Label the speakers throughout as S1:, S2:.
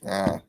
S1: Ah.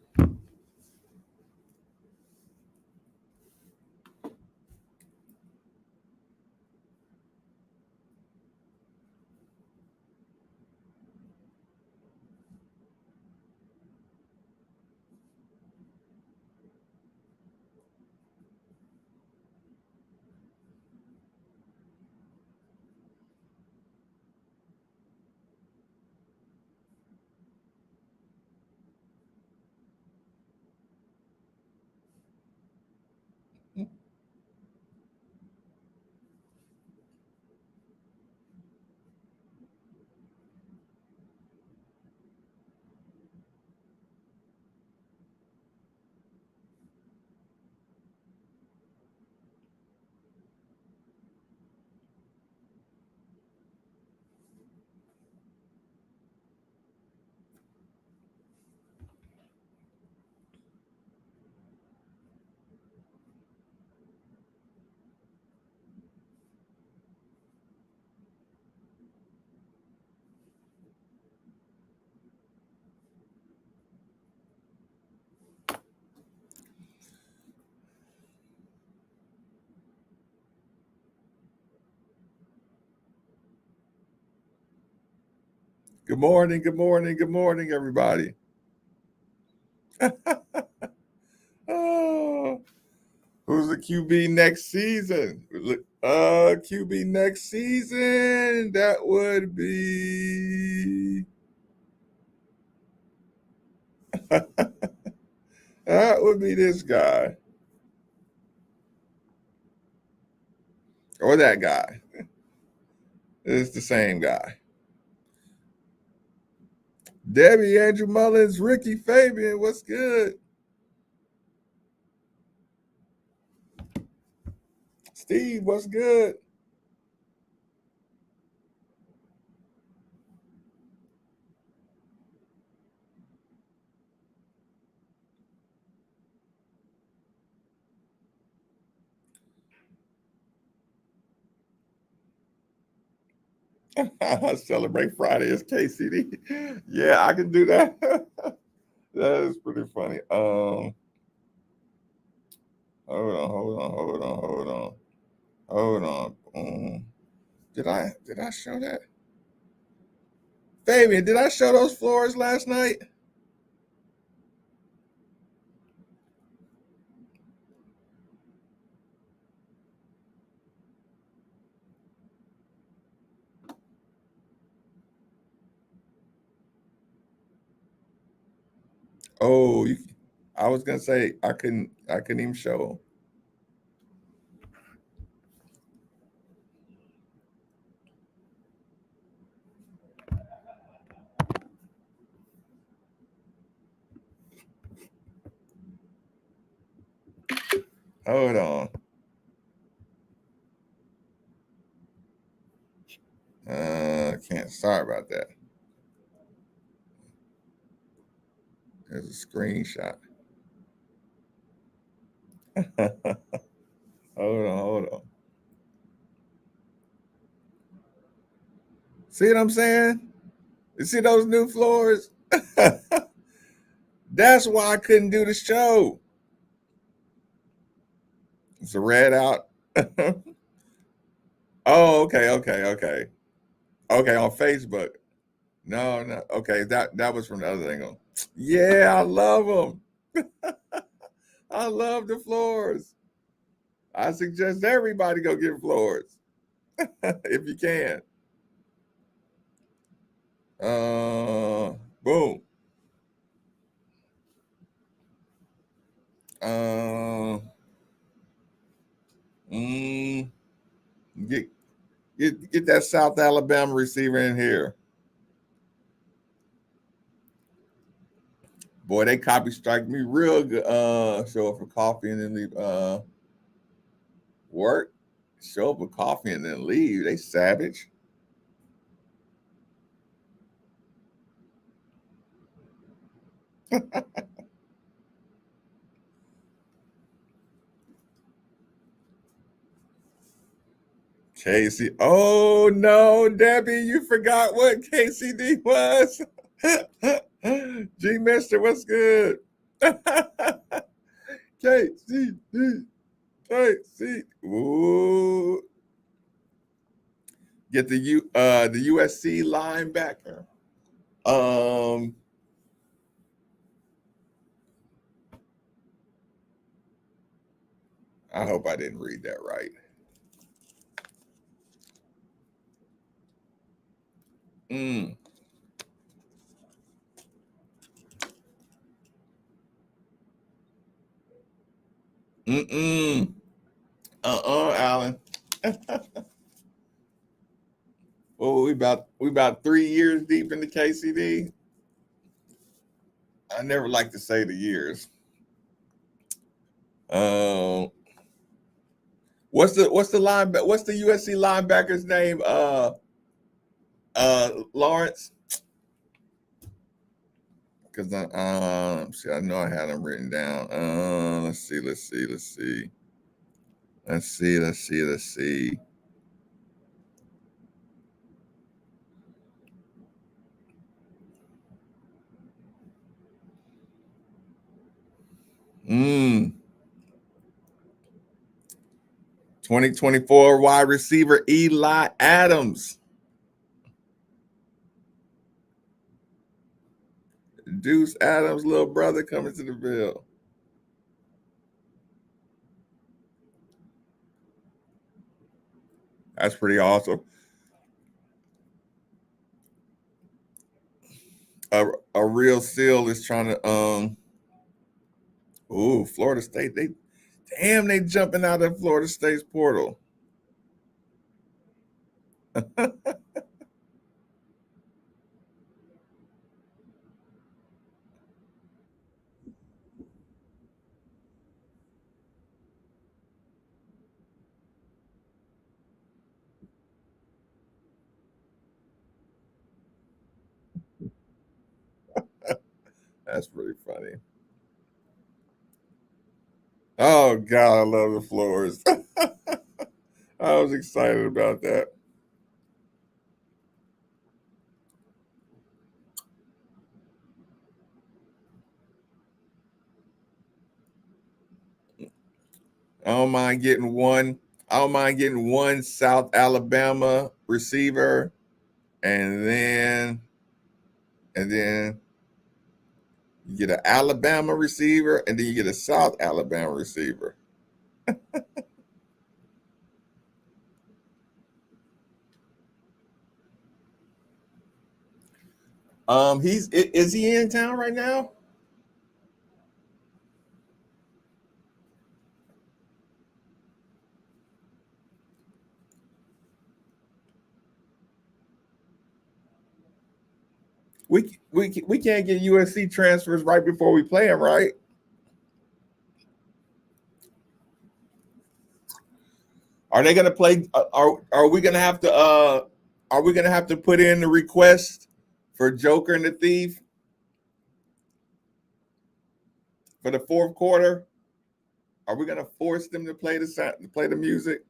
S1: Good morning, good morning, good morning, everybody. Oh, who's the QB next season? QB next season. That would be that would be this guy or that guy. It's the same guy. Debbie, Andrew Mullins, Ricky Fabian. What's good? Steve, what's good? Celebrate Friday as KCD. Yeah, I can do that. That is pretty funny. Hold on. Did I show that? Fabian, did I show those floors last night? Oh, I was gonna say I couldn't even show them. Hold on. Can't. Sorry about that. There's a screenshot. Hold on. See what I'm saying? You see those new floors? That's why I couldn't do the show. It's a red out. Oh, okay. Okay, on Facebook. No, no. Okay, that was from the other thing. Yeah, I love them. I love the floors. I suggest everybody go get floors if you can. Boom. Uh, mm, get get that South Alabama receiver in here. Boy, they copy strike me real good. Show up for coffee and then leave. Work. Show up for coffee and then leave. They savage. Casey. Oh no, Debbie, you forgot what KCD was. G Mister, what's good? KCD, KC. Ooh. Get the USC linebacker. Um, I hope I didn't read that right. Mm. Mm-mm. Alan. Oh, we about 3 years deep into KCD. I never like to say the years. Um, what's the USC linebacker's name? Lawrence. Because see, I know I had them written down. Let's see. Mm. 2024 wide receiver Eli Adams. Deuce Adams' little brother coming to the Bill. That's pretty awesome. A real seal is trying to ooh, Florida State. They jumping out of Florida State's portal. That's pretty funny. Oh God, I love the floors. I was excited about that. I don't mind getting one. I don't mind getting one South Alabama receiver, and then you get an Alabama receiver, and then you get a South Alabama receiver. Is he in town right now? We can't get USC transfers right before we play him, right? Are they going to play? Are we going to have to? Are we going to have to put in the request for Joker and the Thief for the fourth quarter? Are we going to force them to play the music?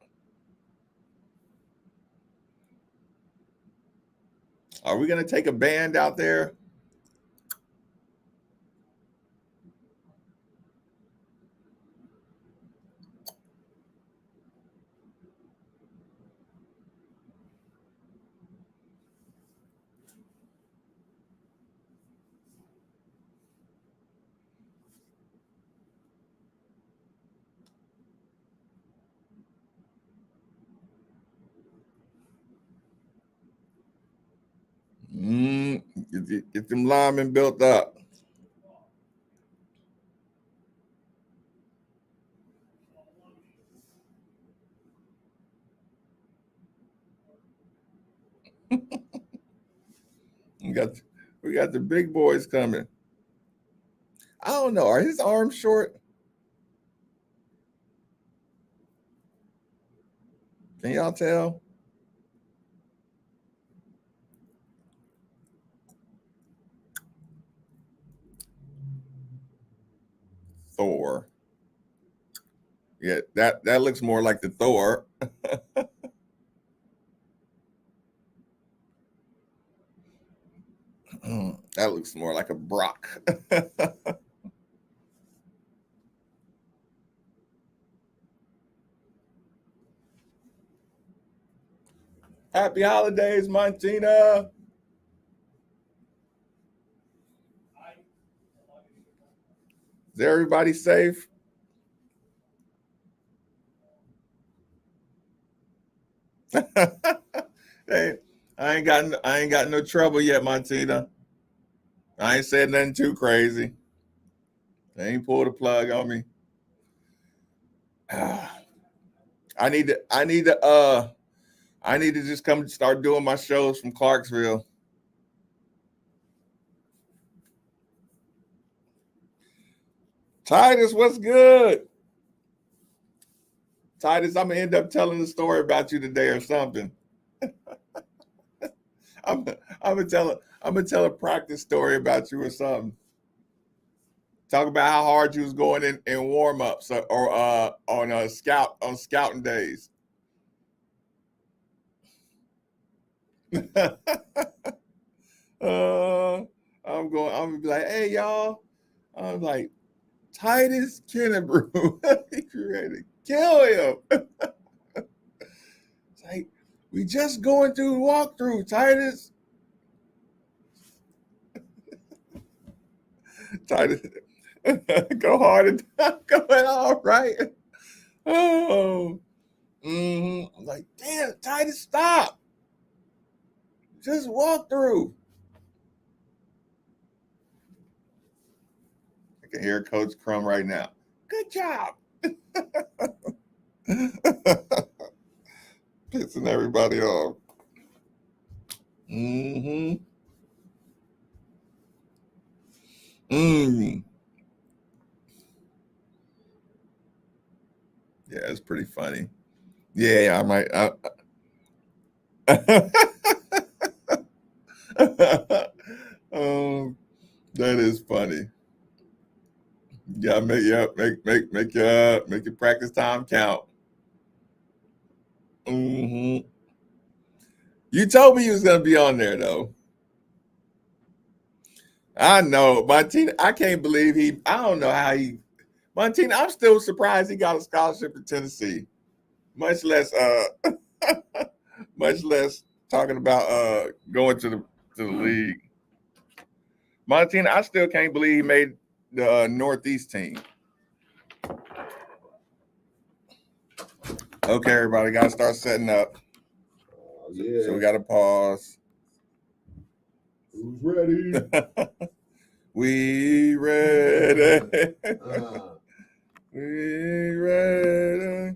S1: Are we going to take a band out there? Mm, get them linemen built up. We got we got the big boys coming. I don't know. Are his arms short? Can y'all tell? Thor. Yeah, that looks more like the Thor. That looks more like a Brock. Happy holidays, Montina. Is everybody safe? Hey, I ain't got no trouble yet, Montina. I ain't said nothing too crazy. They ain't pulled a plug on me. I need to just come start doing my shows from Clarksville. Titus, what's good? Titus, I'm gonna end up telling a story about you today or something. I'm I'm gonna tell a practice story about you or something. Talk about how hard you was going in warm ups or on a scouting days. uh, I'm gonna be like, hey y'all. I'm like Titus Kennebrew. You ready to kill him? It's like we just going through the walkthrough, Titus. Titus, go hard and going all right. Oh, I'm like, damn, Titus, stop. Just walk through. I can hear Coach Crum right now. Good job. Pissing everybody off. Mm-hmm. Mm. Yeah, it's pretty funny. Yeah, I might. um, that is funny. Yeah, make your practice time count. Hmm. You told me you was gonna be on there though. I know, Montina. I can't believe he. I don't know how he. Montina. I'm still surprised he got a scholarship in Tennessee. Much less, much less talking about going to the league. Montina. I still can't believe he made the Northeast team. Okay, everybody, got to start setting up. Yeah. So we got to pause. Who's ready? We ready. We ready.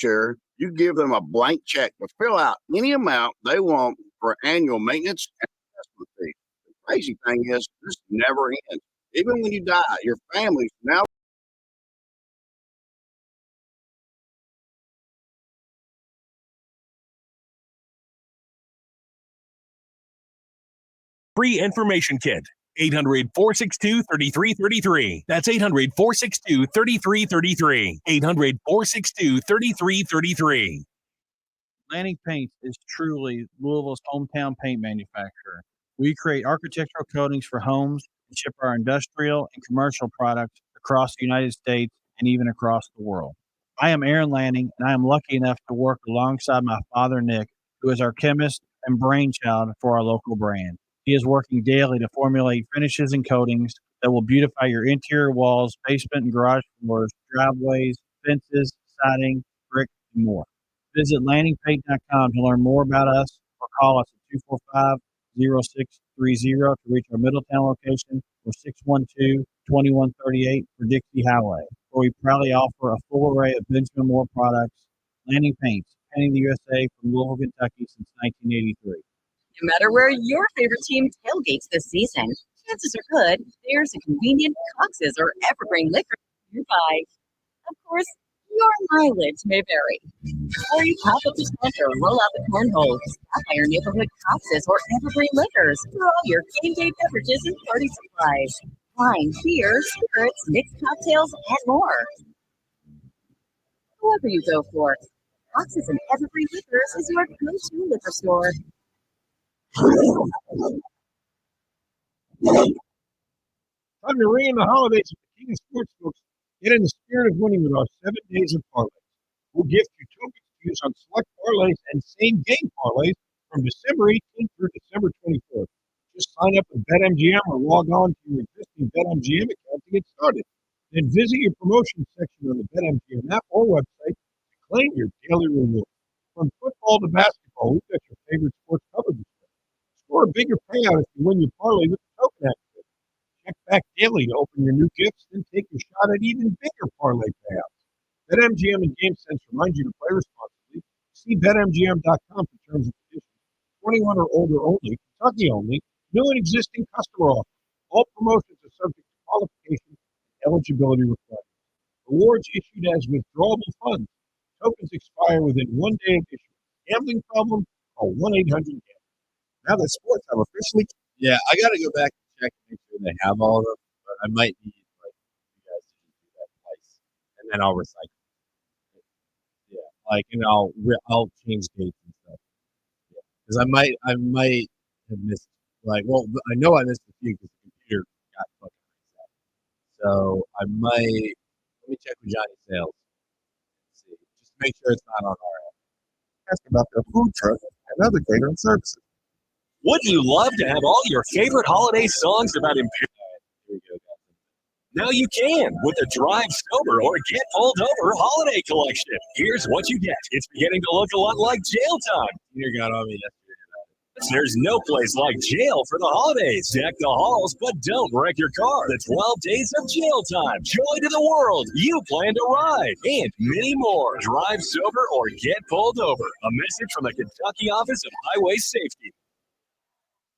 S2: Sure, you give them a blank check to fill out any amount they want for annual maintenance and investment fee. The crazy thing is, this never ends. Even when you die, your family's now
S3: Free information kit. 800-462-3333. That's 800-462-3333. 800-462-3333.
S4: Lanning Paints is truly Louisville's hometown paint manufacturer. We create architectural coatings for homes and ship our industrial and commercial products across the United States and even across the world. I am Aaron Lanning, and I am lucky enough to work alongside my father, Nick, who is our chemist and brainchild for our local brand. He is working daily to formulate finishes and coatings that will beautify your interior walls, basement and garage floors, driveways, fences, siding, brick, and more. Visit landingpaint.com to learn more about us or call us at 245-0630 to reach our Middletown location or 612-2138 for Dixie Highway, where we proudly offer a full array of Benjamin Moore products. Lanning Paints, painting the USA from Louisville, Kentucky since 1983.
S5: No matter where your favorite team tailgates this season, chances are good there's a convenient Cox's or Evergreen liquor nearby. Of course, your mileage may vary. Or you pop up the tent or roll out the cornhole. Stop by your neighborhood Cox's or Evergreen Liquors for all your game day beverages and party supplies. Wine, beer, spirits, mixed cocktails, and more. Whoever you go for, Cox's and Evergreen Liquors is your go-to liquor store.
S6: Time to ring in the holidays at the King of Sportsbooks. Get in the spirit of winning with our 7 days of parlays. We'll gift you tokens to use on select parlays and same game parlays from December 18th through December 24th. Just sign up with BetMGM or log on to your existing BetMGM account to get started. Then visit your promotion section on the BetMGM app or website to claim your daily reward. From football to basketball, we've got your favorite sports covered. Score a bigger payout if you win your parlay with the token activity. Check back daily to open your new gifts and take your shot at even bigger parlay payouts. BetMGM and GameSense remind you to play responsibly. See BetMGM.com for terms and conditions. 21 or older only, Kentucky only, new and existing customer offers. All promotions are subject to qualification and eligibility requirements. Rewards issued as withdrawable funds. Tokens expire within 1 day of issuance. Gambling problem? Call 1-800-GAMBLER. Now that sports have officially.
S7: Yeah, I got to go back and check and make sure they have all of them. But I might need like you guys to do that twice, and then I'll recycle. Yeah, like and I'll change dates and stuff. Yeah, because I might have missed well I know I missed a few because the computer got fucking reset. So I might let me check with Johnny Sales. See, just to make sure it's not on our end.
S6: Ask about their food truck and other catering services.
S3: Wouldn't you love to have all your favorite holiday songs about Imperial?
S7: Here we go, guys.
S3: Now you can with the Drive Sober or Get Pulled Over holiday collection. Here's what you get. It's beginning to look a lot like jail time.
S7: Peter got on me yesterday.
S3: There's no place like jail for the holidays. Deck the halls, but don't wreck your car. The 12 days of jail time. Joy to the world. You plan to ride. And many more. Drive sober or get pulled over. A message from the Kentucky Office of Highway Safety.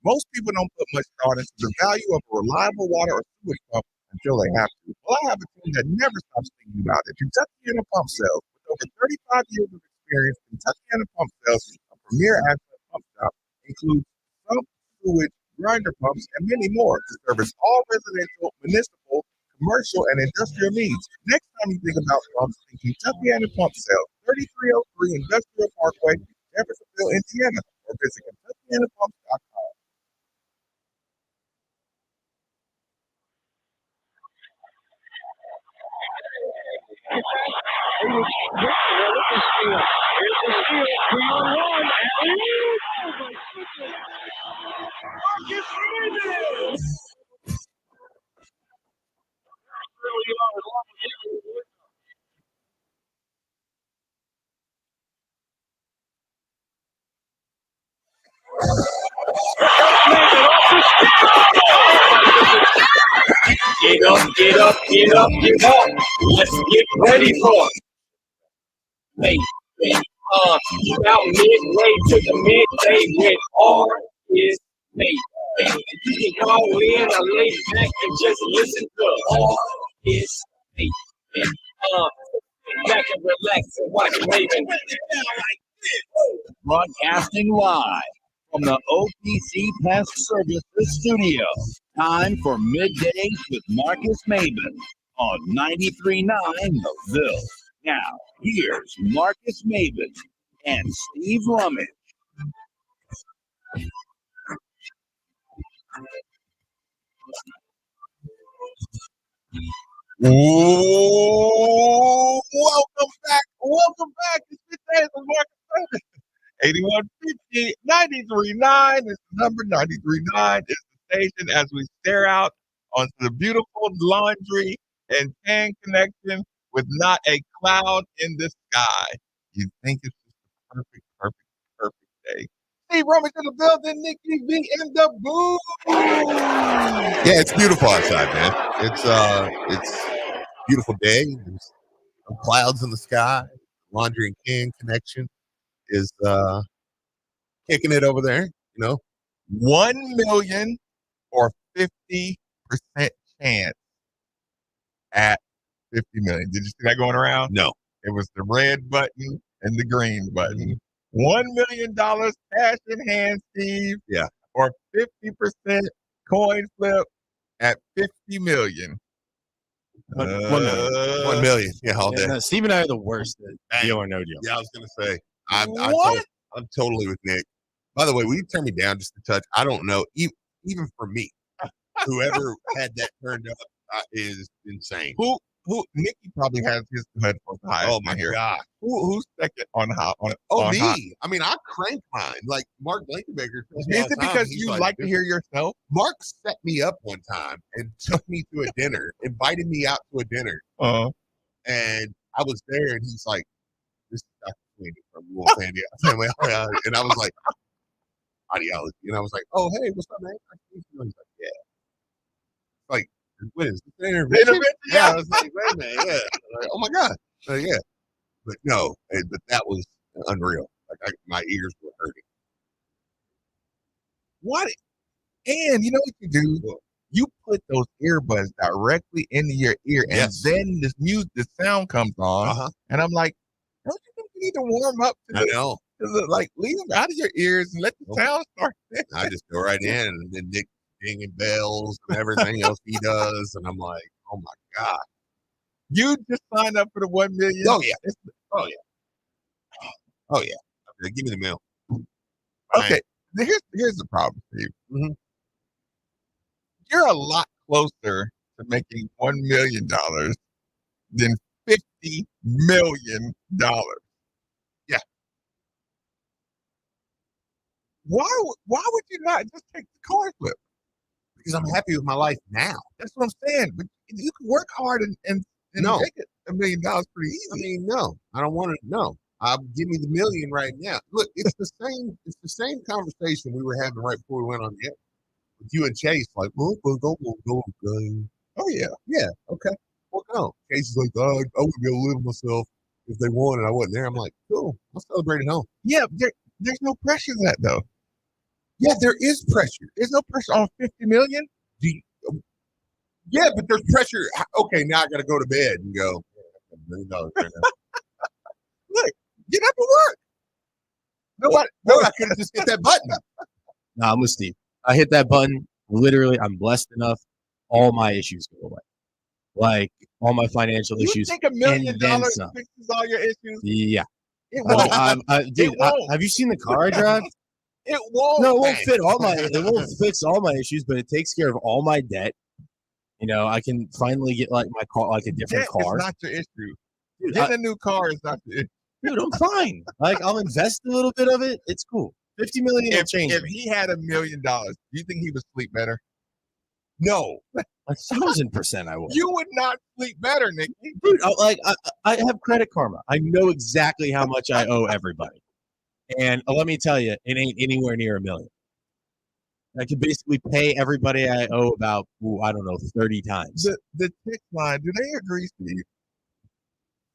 S6: Most people don't put much thought into the value of a reliable water or sewage pump until they have to. Well, I have a team that never stops thinking about it. Kentucky Pump Sales. With over 35 years of experience, Kentucky Pump Sales, a premier asset pump shop, includes sump, sewage, grinder pumps, and many more to service all residential, municipal, commercial, and industrial needs. Next time you think about pumps, think Kentucky Pump Sales, 3303 Industrial Parkway, Jeffersonville, Indiana, or visit KentuckyPumps.com.
S3: Get up, get up, get up, get up. Let's get ready for it.
S8: Mate. About midway to the midday with R is mate. You can call in or lay back and just listen to R is mate. Back and relax and watch Raven.
S3: Broadcasting live from the OPC Pest Services studio. Time for Middays with Marcus Maven on 93.9 The Ville. Now, here's Marcus Maven and Steve Rummage.
S9: Welcome back. It's Middays with Marcus Maven. 8150 93.9 is the number. 93.9 is the station as we stare out onto the beautiful laundry and tan connection with not a cloud in the sky. You think it's just a perfect day. Steve Rummage in the building, Nikki V in the booth.
S10: Yeah, it's beautiful outside, man. It's beautiful day. There's no clouds in the sky. Laundry and can connection is kicking it over there,
S9: 1 million or 50% chance at 50 million. Did you see that going around?
S10: No.
S9: It was the red button and the green button. $1 million cash in hand, Steve.
S10: Yeah.
S9: Or 50% coin flip at 50 million.
S7: 1 million.
S10: 1 million. Yeah, all day.
S7: No, Steve and I are the worst at deal or no deal.
S10: Yeah, I was going to say. I'm totally with Nick. By the way, will you turn me down just a touch? I don't know. Even for me, whoever had that turned up is insane.
S9: Who Nikki probably has his headphones high.
S10: Oh my God.
S9: Who's second on high?
S10: Me.
S9: High?
S10: I mean, I crank mine. Like Mark Blankenbaker.
S9: Is it because you like to hear yourself?
S10: Mark set me up one time and took me to a dinner, invited me out to a dinner. And I was there and he's like, "This is Dr. Sweeney from Little Family." And I was like, "Ideology." And I was like, "Oh, hey, what's up, man?" He's like, "Yeah." Like, what is this? Intervention? Yeah. I was like, wait a minute, yeah. Like, oh my God. Yeah. But no, but that was unreal. Like my ears were hurting.
S9: What? And you know what you do? You put those earbuds directly into your ear, and then the sound comes on, and I'm like, don't you think you need to warm up to
S10: I know.
S9: Like, leave them out of your ears and let the sound start.
S10: I just go right in, and then Nick dinging bells and everything else he does, and I'm like, oh my God.
S9: You just signed up for the 1 million.
S10: Oh yeah. Give me the mail.
S9: Okay. Here's the problem, Steve.
S10: Mm-hmm.
S9: You're a lot closer to making $1 million than $50 million.
S10: Yeah.
S9: Why would you not just take the coin flip?
S10: Because I'm happy with my life now.
S9: That's what I'm saying. But you can work hard and make it $1 million pretty easy.
S10: I mean, no, I don't want to. No, give me the million right now. Look, it's the same. It's the same conversation we were having right before we went on the air with you and Chase. Like, we'll go.
S9: Oh yeah,
S10: okay. Well, no. Chase is like, I wouldn't be able to live with myself if they won and I wasn't there. I'm like, cool. I'll celebrate at home.
S9: Yeah, there's no pressure in that though.
S10: Yeah, there is pressure.
S9: There's no pressure on 50 million.
S10: Yeah, but there's pressure. Okay, now I got to go to bed and go, $1 million right now.
S9: Look, get up and work.
S10: Nobody could have just hit that button.
S7: No, I'm with Steve. I hit that button. Literally, I'm blessed enough. All my issues go away. Like all my financial issues.
S9: You think $1 million fixes all your issues?
S7: Yeah.
S9: It won't.
S7: Dude, have you seen the car I drive?
S9: It won't.
S7: No, it won't fit all my. It won't fix all my issues, but it takes care of all my debt. I can finally get like my car, like a different car.
S9: It's not your issue. Dude, getting a new car is not your issue.
S7: Dude, I'm fine. Like I'll invest a little bit of it. It's cool. 50 million will change.
S9: If he had $1 million, do you think he would sleep better?
S10: No.
S7: 1,000% I would.
S9: You would not sleep better, Nikki.
S7: Dude, I have Credit Karma. I know exactly how much I owe everybody. And let me tell you, it ain't anywhere near $1 million. I can basically pay everybody I owe about, 30 times.
S9: The text line, do they agree, Steve?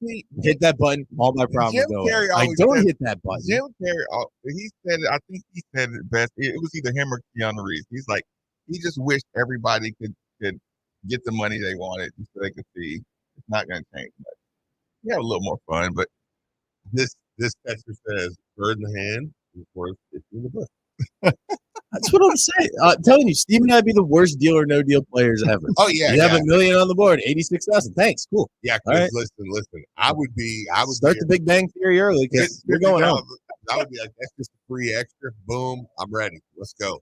S10: See,
S7: Hit that button, all my problems
S1: Jim
S7: go away.
S1: Carrey
S7: I
S1: always
S7: don't
S1: says-
S7: hit that button.
S1: Jim Carrey, he said it. I think he said it best. It was either him or Keanu Reeves. He's like, he just wished everybody could get the money they wanted so they could see. It's not going to change much. You have a little more fun, but
S10: this texter says, bird in the hand is worth 50 in the bush.
S7: That's what I'm saying. I'm telling you, Steve and I'd be the worst deal or no deal players ever.
S10: Oh yeah,
S7: You have $1 million on the board, 86,000. Thanks, cool.
S10: yeah.
S7: All right.
S10: Listen. I would
S7: Start the Big Bang Theory early because we're going home.
S10: I would be like, that's just a free extra. Boom, I'm ready. Let's go.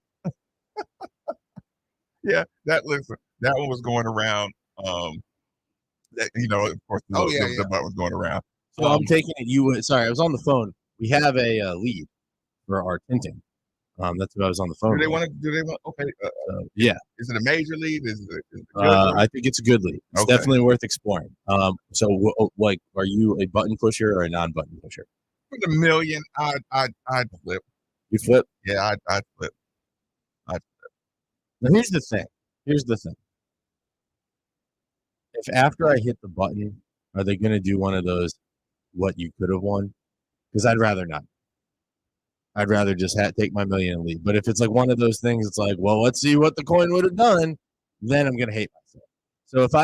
S1: yeah, that one was going around. That of course, the butt was going around.
S7: So I'm taking it. Sorry, I was on the phone. We have a lead for our tinting. That's what I was on the phone.
S1: Do they want? Okay.
S7: Yeah.
S1: Is it a major lead? Is it a good lead?
S7: I think it's a good lead. It's
S1: Okay.
S7: definitely worth exploring. So are you a button pusher or a non-button pusher?
S1: For the $1 million, I'd flip.
S7: You flip?
S1: Yeah, I'd flip.
S7: Now here's the thing. If after I hit the button, are they going to do one of those what you could have won? Because I'd rather not. I'd rather just take my $1 million and leave. But if it's like one of those things, it's like, well, let's see what the coin would have done. Then I'm going to hate myself. So if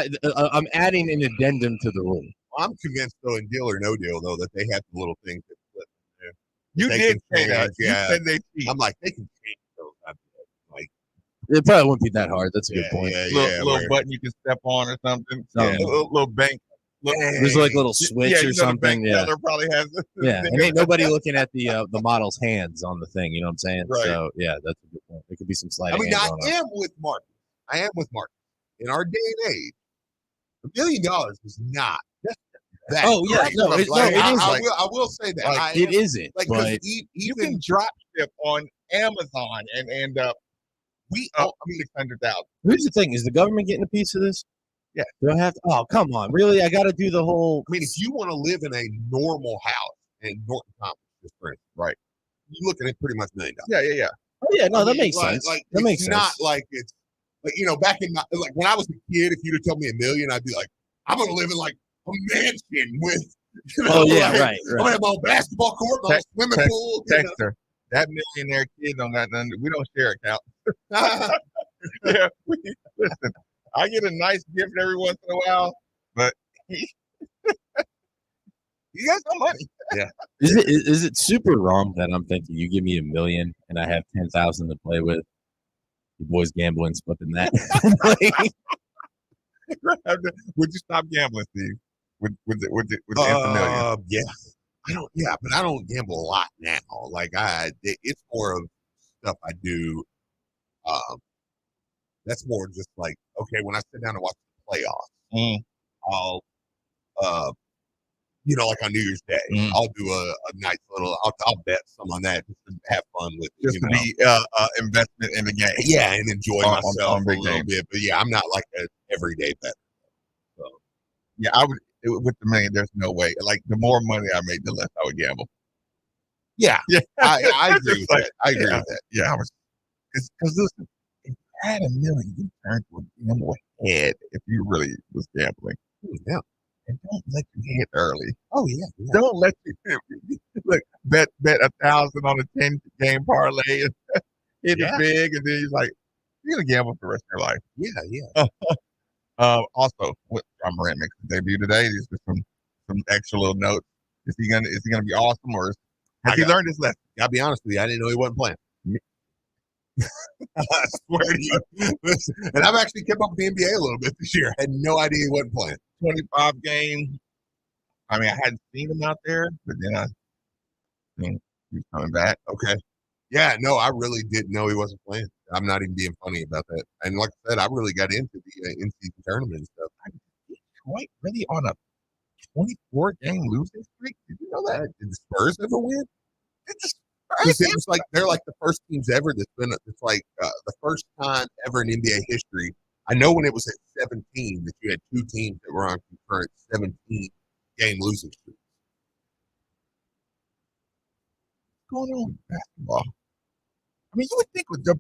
S7: I'm adding an addendum to the rule.
S10: I'm convinced though, in Deal or No Deal though, that they have the little things that flip.
S1: You
S10: They
S1: did
S10: can
S1: say that.
S10: change, yeah.
S1: You said they cheat.
S10: I'm like, they can change those. Like,
S7: It probably won't be that hard. That's a good point.
S1: little button you can step on or something.
S7: Something.
S1: Yeah, little bank.
S7: There's like a little switch or something.
S1: The bank teller probably has.
S7: Yeah, and ain't nobody looking at the model's hands on the thing. You know what I'm saying?
S1: Right.
S7: So yeah, that's a good point. There could be some sliding.
S10: I mean,
S7: hands
S10: I
S7: going on.
S10: am with Marcus. In our day and age, $1 million is not that.
S7: Oh, yeah,
S10: great.
S7: no, it is
S10: I will say that.
S1: like,
S7: It isn't.
S10: Like,
S7: But
S1: You can drop ship on Amazon and end up
S10: we,
S1: up 600,000.
S7: here's the thing: is the government getting a piece of this?
S1: Yeah.
S7: Do I have to? Oh, come on! Really? I got to do the whole.
S10: I mean, if you want to live in a normal house in Norton Complex, just for instance, right? You're looking at pretty much $1 million.
S1: Yeah.
S7: Oh yeah, no,
S10: I
S7: that
S10: mean,
S7: makes sense.
S10: Like,
S7: That makes
S10: it's
S7: sense.
S10: not like it's like back in like when I was a kid, if you'd have told me $1 million, I'd be like, I'm gonna live in like a mansion with.
S7: Oh yeah,
S10: like,
S7: right.
S10: I'm gonna have my own basketball court, my own swimming pool.
S1: Texter. That millionaire kid don't got nothing. We don't share account. Yeah, listen. I get a nice gift every once in a while, but he got some money.
S10: Yeah.
S7: Is it super wrong that I'm thinking you give me $1 million and I have 10,000 to play with? You boys gambling, flipping that.
S1: Would you stop gambling, Steve? With the $1
S10: Yeah. But I don't gamble a lot now. Like it's more of stuff I do. That's more just like, okay, when I sit down and watch the playoffs, I'll, like on New Year's Day, I'll do a nice little, I'll bet some on that just to have fun with it.
S1: just to be investment in the game.
S10: Yeah, and enjoy
S1: On
S10: myself
S1: big
S10: a little
S1: games.
S10: bit. But yeah, I'm not like an everyday bet. So
S1: Yeah, I would with the $1 million. There's no way. Like the more money I made, the less I would gamble.
S10: yeah,
S1: Yeah,
S10: I agree with
S1: Like,
S10: that. I agree
S1: yeah.
S10: with that.
S1: Yeah, I was. Because listen, if you had $1 million, you turn to a gamble head if you really was gambling.
S10: Yeah.
S1: And don't let you hit early.
S10: Oh yeah.
S1: Don't let you look bet 1,000 on a 10-game parlay and hit
S10: Yeah.
S1: it big, and then you're like, you're gonna gamble for the rest of your life.
S10: Yeah.
S1: Also, what John Morant makes his debut today. These are some extra little notes. Is he gonna be awesome, or has he learned his lesson?
S10: I'll be honest with you. I didn't know he wasn't playing. I swear to you. Listen, and I've actually kept up with the NBA a little bit this year. I had no idea he wasn't playing.
S1: 25 games. I mean, I hadn't seen him out there, but then I think he's coming back.
S10: Okay. Yeah, no, I really didn't know he wasn't playing. I'm not even being funny about that. And like I said, I really got into the in-season tournament and stuff.
S1: Detroit really on a 24-game losing streak? Did you know that?
S10: Did the Spurs ever win?
S1: It's
S10: Because it was like they're like the first teams ever that's been. It's like the first time ever in NBA history. I know when it was at 17 that you had two teams that were on concurrent 17-game losing streaks.
S1: What's going on with basketball? I mean, you would think with the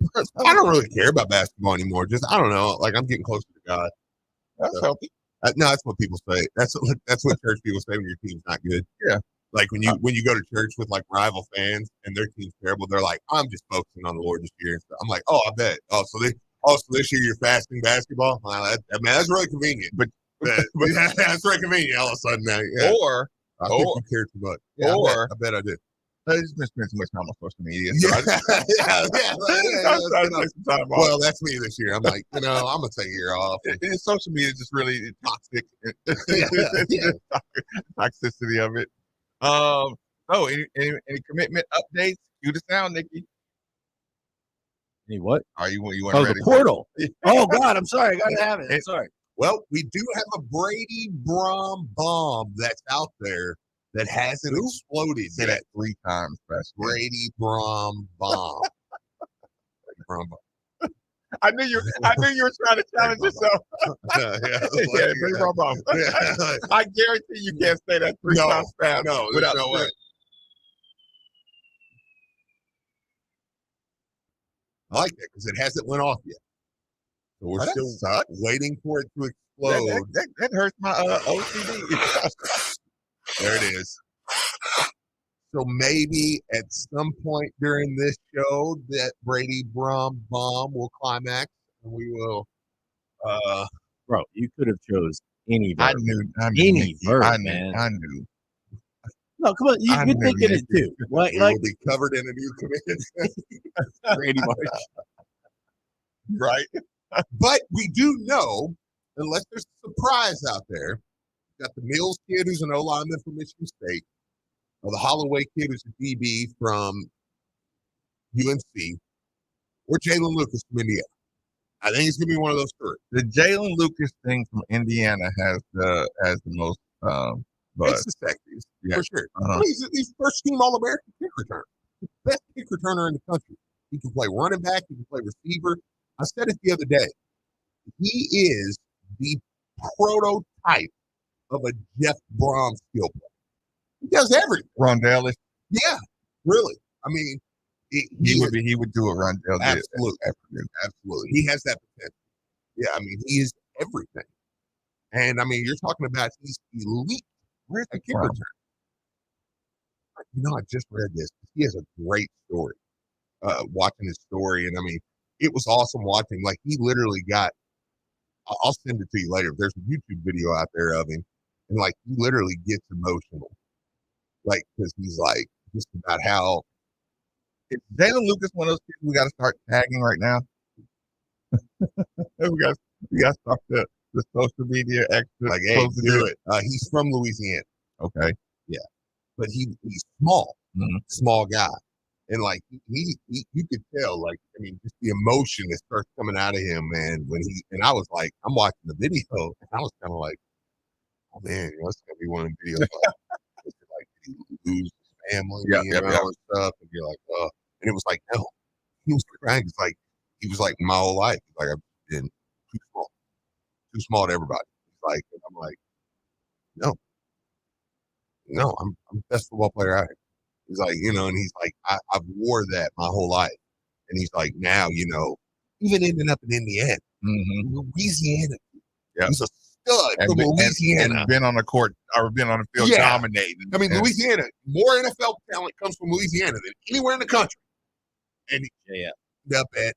S10: I don't really care about basketball anymore. Just I don't know. Like I'm getting closer to God.
S1: That's
S10: So,
S1: healthy.
S10: No, that's what people say. That's what church people say when your team's not good.
S9: Yeah.
S10: Like when you go to church with like rival fans and their team's terrible, they're like, I'm just focusing on the Lord this year. And stuff. I'm like, oh, I bet. So this year you're fasting basketball. Well, that's really convenient. But that's really convenient. All of a sudden, now, yeah. I think you care too much. Yeah, I bet I did.
S9: I just been spending too much time on social media.
S10: So
S9: yeah.
S10: Well, that's me this year. I'm like, I'm gonna take a year off.
S9: Social media is just really toxic. Toxicity of it. Any commitment updates? Cue the sound, Nikki.
S7: Any what?
S9: Are you ready?
S7: The portal. Oh God, I'm sorry. I gotta have it. Sorry.
S10: Well, we do have a Brady Brom bomb that's out there that hasn't exploded.
S9: Say that 3 times, Preston.
S10: Brady Brom bomb. Brady Brom bomb.
S9: I knew you were trying to challenge yourself. Brady Brom bomb. I guarantee you can't say that 3 times fast.
S10: No, there's no way. I like that because it hasn't went off yet. So we're still waiting for it to explode.
S9: That hurts my OCD.
S10: There it is. So maybe at some point during this show, that Brady Brom bomb will climax, and we will.
S7: Bro, you could have chose any verb.
S9: I knew
S7: any verb,
S9: man. I knew.
S7: No, come on. You're thinking it too.
S10: Like, will be covered in a new commitment.
S7: Pretty much.
S10: Right? But we do know, unless there's a surprise out there, got the Mills kid who's an O-lineman from Michigan State, or the Holloway kid who's a DB from UNC, or Jalen Lucas from Indiana. I think it's going to be one of those 3.
S9: The Jalen Lucas thing from Indiana has the most buzz.
S10: It's the sexiest, for sure. He's first-team All-American kick returner. The best kick returner in the country. He can play running back. He can play receiver. I said it the other day. He is the prototype of a Jeff Brom skill player. He does everything.
S9: Rondell.
S10: Yeah, really. I mean,
S9: he would do a Rondell.
S10: Absolutely. He has that potential. Yeah, I mean, he is everything. And I mean, you're talking about he's elite. Where's the kick return? I just read this. He has a great story. Watching his story, and I mean, it was awesome watching. Like he literally got. I'll send it to you later. There's a YouTube video out there of him, and like he literally gets emotional, like because he's like just about how.
S9: Is Jalen Lucas one of those people we got to start tagging right now? we got to start the social media extras.
S10: Like, hey, do it. He's from Louisiana.
S9: Okay.
S10: Yeah, but he's small, small guy. And like he you could tell, like, I mean, just the emotion that starts coming out of him, man. And I was like, I'm watching the video, and I was kind of like, oh man, it's gonna be one of the videos like he lose his family, and stuff, and you're like, and it was like, no, he was crying. It's like he was like my whole life. He's like I've been too small to everybody. He's like, and I'm like, no, I'm the best football player out here. He's like, and he's like, I've wore that my whole life. And he's like, now, even ending up in Indiana, Louisiana.
S9: Yeah.
S10: He's a stud from Louisiana.
S9: And been on the court or been on the field dominating.
S10: I mean, Louisiana, more NFL talent comes from Louisiana than anywhere in the country. And he ended up at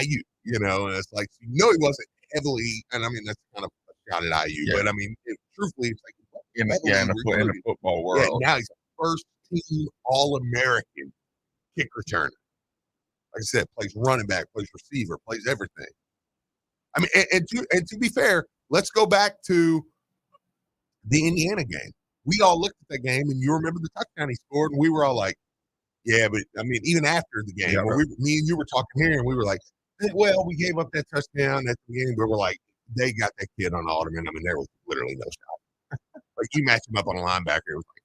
S10: IU, and it's like, he wasn't heavily, and I mean, that's kind of a shot at IU, but I mean, truthfully, it's like,
S9: in the football world.
S10: Yeah, now he's first team All-American kick returner. Like I said, plays running back, plays receiver, plays everything. I mean, and to be fair, let's go back to the Indiana game. We all looked at that game, and you remember the touchdown he scored, and we were all like, yeah, but I mean, even after the game, me and you were talking here, and we were like, well, we gave up that touchdown at the end, but we're like, they got that kid on Alderman. I mean, there was literally no shot. Like, you match him up on a linebacker, it was like,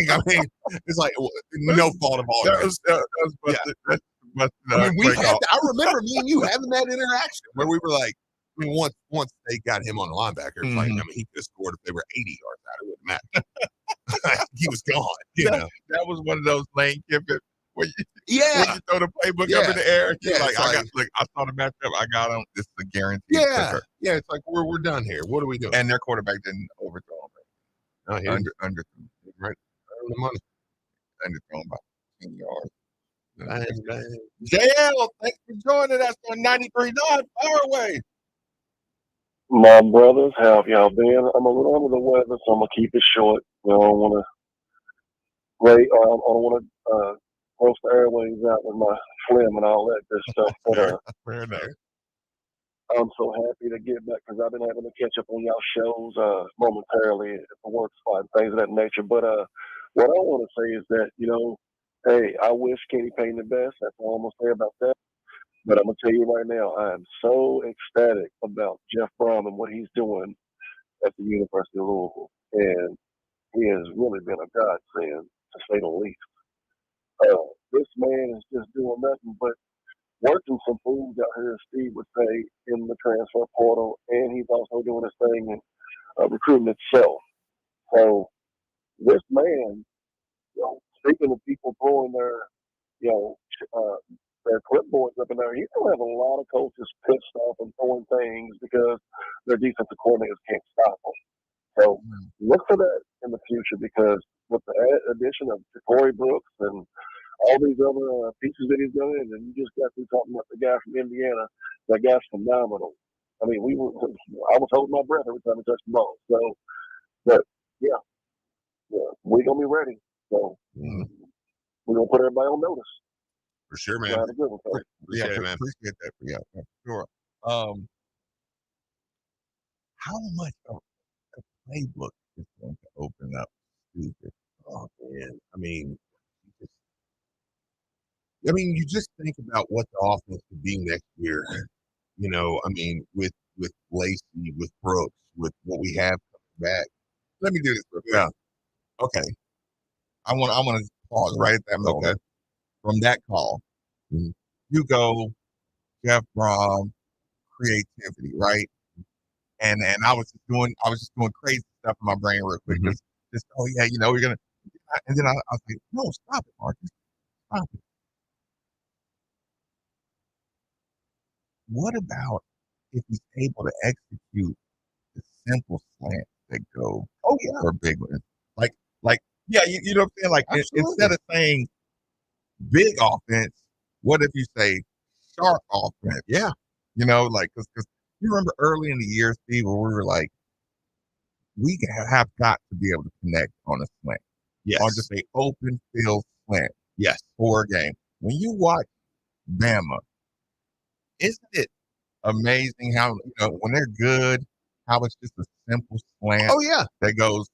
S10: I mean, it's like no fault of all. I mean, I remember me and you having that interaction where we were like, I mean, once they got him on the linebacker, it's like, I mean, he could have scored if they were 80 yards out. It wouldn't matter. He was gone.
S9: That was one of those Lane Kiffin when you
S10: Yeah,
S9: throw the playbook up
S10: Yeah.
S9: in the air, you're
S10: Yeah,
S9: like,
S10: it's
S9: I got,
S10: like-
S9: look, I saw the matchup, I got them. This is a guaranteed
S10: yeah,
S9: clicker.
S10: yeah. It's like we're done here. What are we doing?
S9: And their quarterback didn't overthrow him.
S10: Oh, he
S9: Under
S10: right on the money.
S9: underthrown by 10 yards.
S10: Bang, bang.
S9: JL, thanks for joining us on 93.9 Fire Away.
S11: My brothers, how have y'all been? I'm a little under the weather, so I'm gonna keep it short. I don't want to roast the airways out with my phlegm and all that good stuff. But
S9: Fair enough.
S11: I'm so happy to get back because I've been having to catch up on y'all shows momentarily for work spot and things of that nature. But what I want to say is that hey, I wish Kenny Payne the best. That's all I'm gonna say about that. But I'm gonna tell you right now, I am so ecstatic about Jeff Brom and what he's doing at the University of Louisville, and he has really been a godsend, to say the least. This man is just doing nothing but working some fools out here, as Steve would say, in the transfer portal, and he's also doing his thing in recruiting itself. So this man, speaking of people throwing you know, their clipboards up in there, he's going to have a lot of coaches pissed off and throwing things because their defensive coordinators can't stop them. So look for that in the future because with the addition of Corey Brooks and all these other pieces that he's done, and you just got through talking about the guy from Indiana. That guy's phenomenal. I mean, I was holding my breath every time he touched the ball. So, but yeah, we're gonna be ready. So we're gonna put everybody on notice.
S10: For sure, man.
S11: Have a good one, fellas.
S10: Appreciate it, man.
S9: Appreciate that. Yeah, sure. How much of a playbook is going to open up? Stupid.
S10: Oh man, I mean, you just think about what the offense could be next year. I mean, with Lacey, with Brooks, with what we have coming back.
S9: Let me do this real quick. Yeah. Okay. I want to pause right at that moment.
S10: Okay.
S9: From that call, you go, Jeff Brom, creativity, right? And I was just doing crazy stuff in my brain real quick. Just oh yeah, we're gonna. And then I was like, no, stop it, Marcus, stop it. What about if he's able to execute the simple slants that go for big ones? Like yeah, you know what I'm saying? Like instead of saying big offense, what if you say sharp offense?
S10: Yeah.
S9: Because you remember early in the year, Steve, where we were like, we have got to be able to connect on a slant.
S10: Yes.
S9: Or just a open field slant.
S10: Yes.
S9: For a game. When you watch Bama, isn't it amazing how, when they're good, how it's just a simple slant.
S10: Oh yeah.
S9: That goes,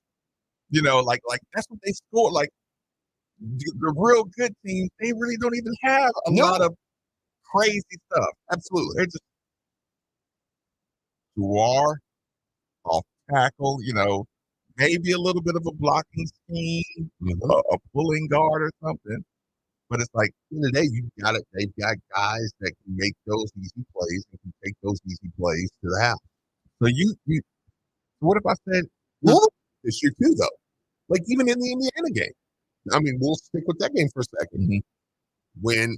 S9: like that's what they score. Like the real good teams, they really don't even have a lot of crazy stuff.
S10: Absolutely.
S9: They're just off tackle, maybe a little bit of a blocking scheme, a pulling guard or something. But it's like, in the day, they've got guys that can make those easy plays and can take those easy plays to the house. So what if I said,
S10: this year too, though? Like even in the Indiana game. I mean, we'll stick with that game for a second. When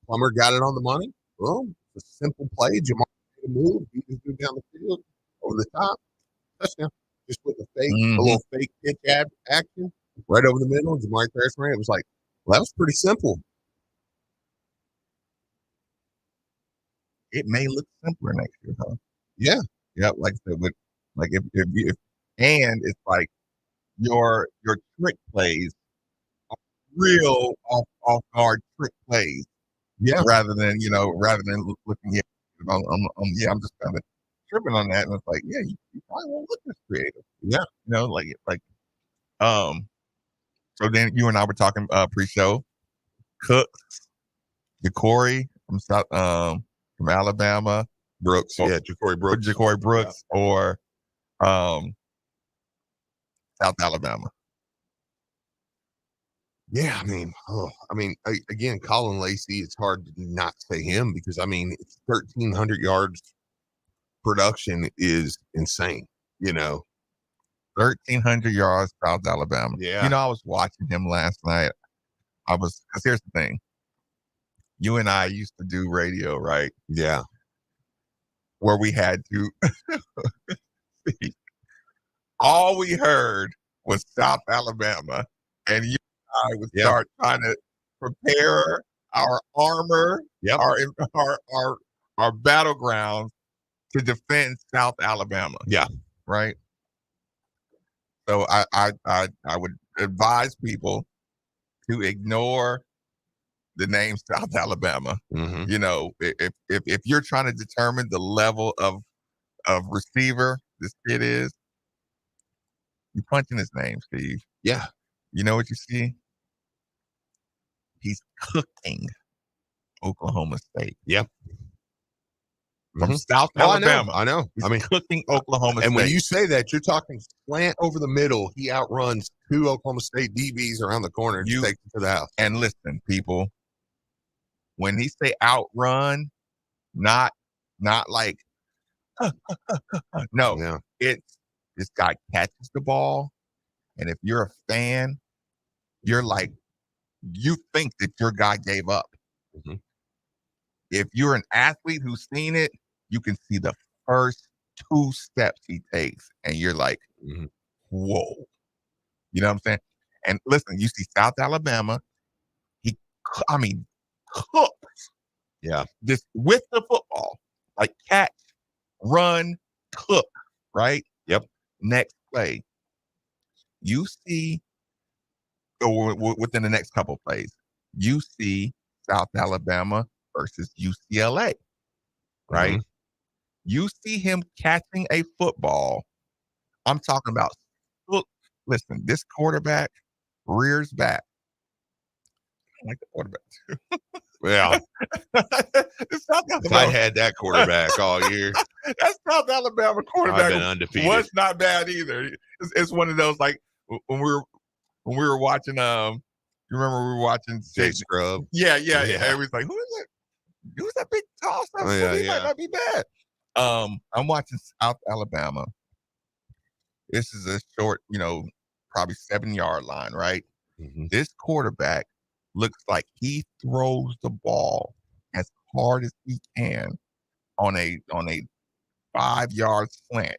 S10: Plummer got it on the money, boom, it's a simple play. Jamar made a move, beat his dude down the field, over the top, touchdown. Just with a little fake pitch action, right over the middle. Jamar Harris ran. It was like, well, that was pretty simple.
S9: It may look simpler next year, huh?
S10: Yeah.
S9: Yeah, like I said, if and it's like your trick plays are real off guard trick plays.
S10: Yeah.
S9: Rather than looking at I'm just kind of tripping on that, and it's like, yeah, you probably won't look this creative.
S10: Yeah.
S9: So then you and I were talking pre-show. Cooks, Ja'Cory from Alabama,
S10: Brooks. Ja'Cory Brooks.
S9: Or South Alabama.
S10: Yeah, again, Colin Lacey, it's hard to not say him because, it's 1,300 yards production is insane,
S1: 1,300 yards, South Alabama.
S10: Yeah.
S1: You know, I was watching him last night. Because here's the thing. You and I used to do radio, right?
S10: Yeah.
S1: Where we had to, all we heard was South Alabama. And you and I would start trying to prepare our armor, our battlegrounds to defend South Alabama.
S10: Yeah.
S1: Right. So I would advise people to ignore the name South Alabama.
S10: Mm-hmm.
S1: You know, if you're trying to determine the level of receiver this kid is, you punch in his name, Steve.
S10: Yeah.
S1: You know what you see? He's cooking Oklahoma State.
S10: Yep.
S1: From South Alabama.
S10: I know.
S1: He's cooking Oklahoma State.
S10: And when you say that, you're talking slant over the middle. He outruns 2 Oklahoma State DBs around the corner and takes it to the house.
S1: And listen, people, when he say outrun, not like, no, this guy catches the ball. And if you're a fan, you're like, you think that your guy gave up.
S10: Mm-hmm.
S1: If you're an athlete who's seen it, you can see the first 2 steps he takes, and you're like, whoa. You know what I'm saying? And listen, you see South Alabama, cooks.
S10: Yeah.
S1: This with the football, like catch, run, cook, right?
S10: Yep.
S1: Next play. You see, or within the next couple plays, you see South Alabama versus UCLA, right?
S10: Mm-hmm.
S1: You see him catching a football. I'm talking about, look, listen, this quarterback rears back. I like the quarterback too.
S10: Yeah. If I had that quarterback all year.
S1: That South Alabama quarterback
S10: I've been undefeated.
S1: was not bad either. It's one of those, like, when we were watching, you remember we were watching
S10: Jay Scrub?
S1: Yeah. And we was like, who is that? Who's that big tall stuff? He might not be bad. I'm watching South Alabama. This is a short, probably 7-yard line, right?
S10: Mm-hmm.
S1: This quarterback looks like he throws the ball as hard as he can on a 5-yard slant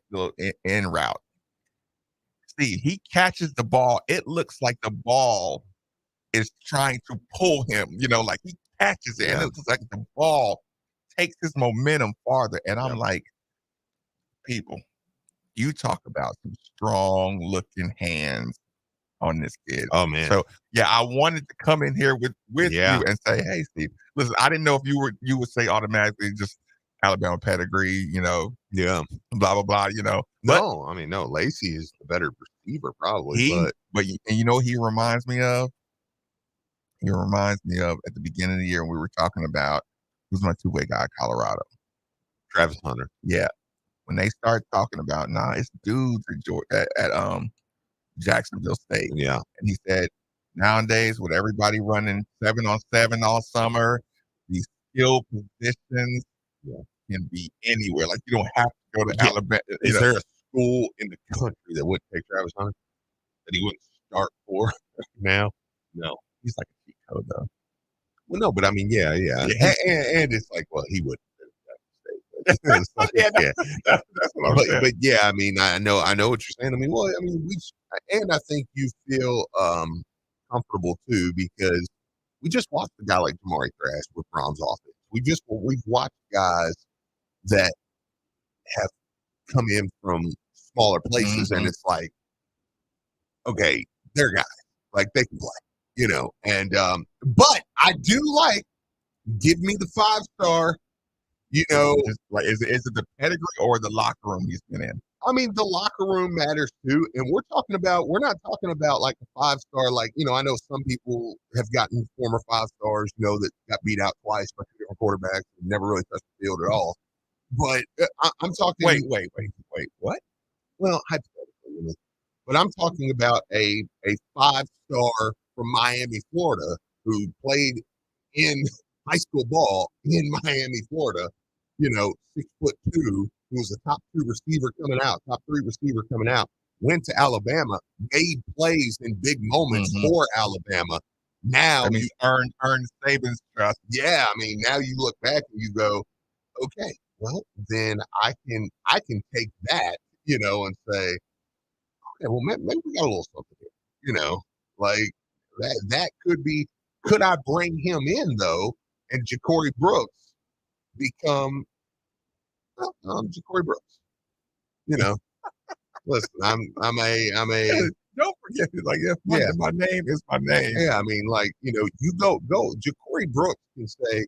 S1: in route. See, he catches the ball. It looks like the ball is trying to pull him, like he catches it, and it looks like the ball takes his momentum farther. And I'm like, people, you talk about some strong looking hands on this kid.
S10: Oh man.
S1: So I wanted to come in here with you and say, hey, Steve, listen, I didn't know if you would say automatically just Alabama pedigree, blah blah blah, But
S10: no, Lacey is the better receiver probably.
S1: But you know he reminds me of? He reminds me of at the beginning of the year when we were talking about who's my 2-way guy at Colorado.
S10: Travis Hunter.
S1: Yeah. When they start talking about, it's dudes at Jacksonville State.
S10: Yeah.
S1: And he said, nowadays, with everybody running 7-on-7 all summer, these skill positions can be anywhere. Like, you don't have to go to Alabama.
S10: Is there a school in the country that wouldn't take Travis Hunter? That he wouldn't start for now? No.
S1: He's like a cheat code, though.
S10: Well, no, but I mean, yeah. And it's like, well, he wouldn't. Like,
S1: that's what I'm saying.
S10: But yeah, I mean, I know what you're saying. I mean, I think you feel comfortable too, because we just watched a guy like Jamari Thrash with Browns offense. We've watched guys that have come in from smaller places, and it's like, okay, they're guys, like they can play, and but I do like, give me the 5-star.
S1: Like, is it the pedigree or the locker room he's been in?
S10: I mean, the locker room matters too, and we're not talking about like a 5-star. Like, I know some people have gotten former 5-stars, that got beat out twice by 2 different quarterbacks and never really touched the field at all. But I'm talking.
S1: Wait, what?
S10: Well, hypothetically, but I'm talking about a 5-star from Miami, Florida, who played in high school ball in Miami, Florida, 6'2", who was a top 2 receiver coming out, top 3 receiver coming out. went to Alabama, made plays in big moments for Alabama. Now
S9: I mean, you earned Saban's trust.
S10: yeah, I mean, now you look back and you go, okay, well, then I can take that, and say, okay, well, maybe we got a little something here, like that could be. Could I bring him in though, and Ja'Cory Brooks become Ja'Cory Brooks? Listen, I'm a
S9: Don't forget it. Like, my name is my name.
S10: yeah. I mean, like, you go. Ja'Cory Brooks can say,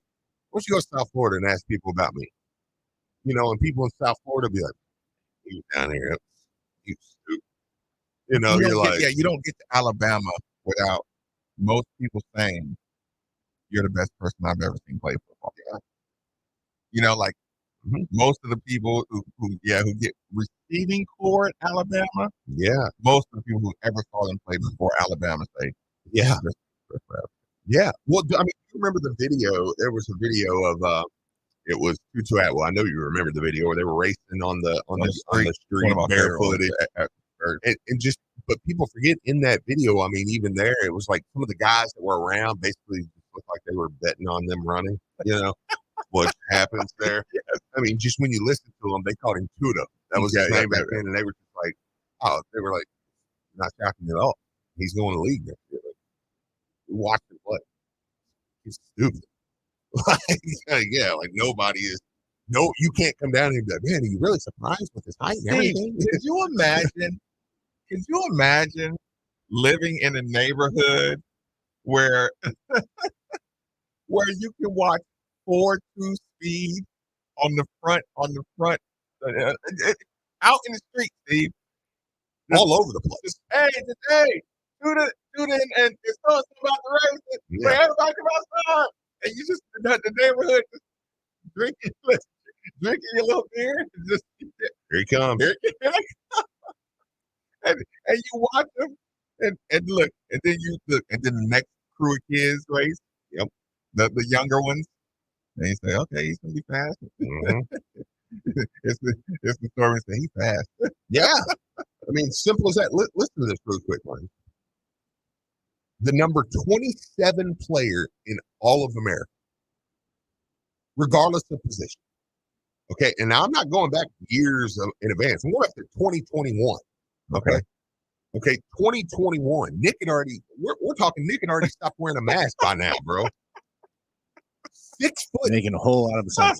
S10: "Why don't you go to South Florida and ask people about me?" And people in South Florida be like, "You down here, you stupid." You're like,
S9: you don't get to Alabama without most people saying you're the best person I've ever seen play football. Like most of the people who get receiving core at Alabama.
S10: yeah,
S9: Most of the people who ever saw them play before Alabama say,
S10: yeah,
S9: "Chris Webb."
S10: yeah. Well, I mean, you remember the video? There was a video of it was Tutu Atwell. I know you remember the video where they were racing on the street barefooted. But people forget in that video. I mean, even there, it was like some of the guys that were around basically looked like they were betting on them running. What happens there? I mean, just when you listen to them, they called him Tuda. That was his name back then, and they were just like, oh, they were like, not shocking at all. He's going to the league next year. Like, watch him play. He's stupid. Like nobody is. No, you can't come down here and be like, man, are you really surprised with his height and everything?
S9: Could you imagine? Could you imagine living in a neighborhood where you can watch 4.2 speed on the front out in the street, Steve,
S10: all over the place.
S9: Hey, tune in and tell us about the race.
S10: Yeah.
S9: Everybody come outside, and you just the neighborhood just drinking your little beer. And just
S10: here he comes.
S9: And you watch them, and look, and then you look, and then the next crew of kids race. Yep, the younger ones. And you say, okay, he's gonna be fast. It's the story that he's fast.
S10: Yeah, I mean, simple as that. Listen to this real quick, Martin. The number 27 player in all of America, regardless of position. Okay, and now I'm not going back years in advance. I'm going back to 2021. Okay. 2021. Nick had already. We're talking. Nick had already stopped wearing a mask by now, bro. 6 foot.
S7: Making a whole lot of sense.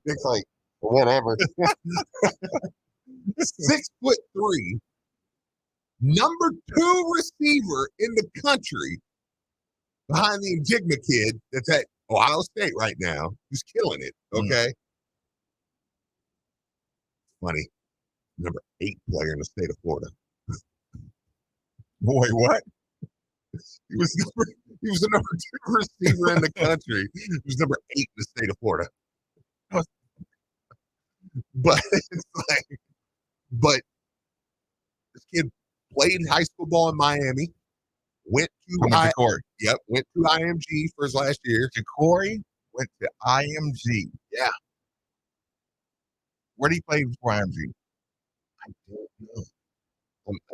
S10: Nick's like, whatever. 6'3", number 2 receiver in the country, behind the Indigma kid that's at Ohio State right now, who's killing it. Okay. Funny. Number 8 player in the state of Florida.
S9: Boy, what?
S10: He was the number 2 receiver in the country. He was number 8 in the state of Florida. But it's like, this kid played high school ball in Miami. Went to IMG for his last year.
S9: Ja'Cory went to IMG.
S10: Yeah.
S9: Where did he play before IMG?
S10: I don't know.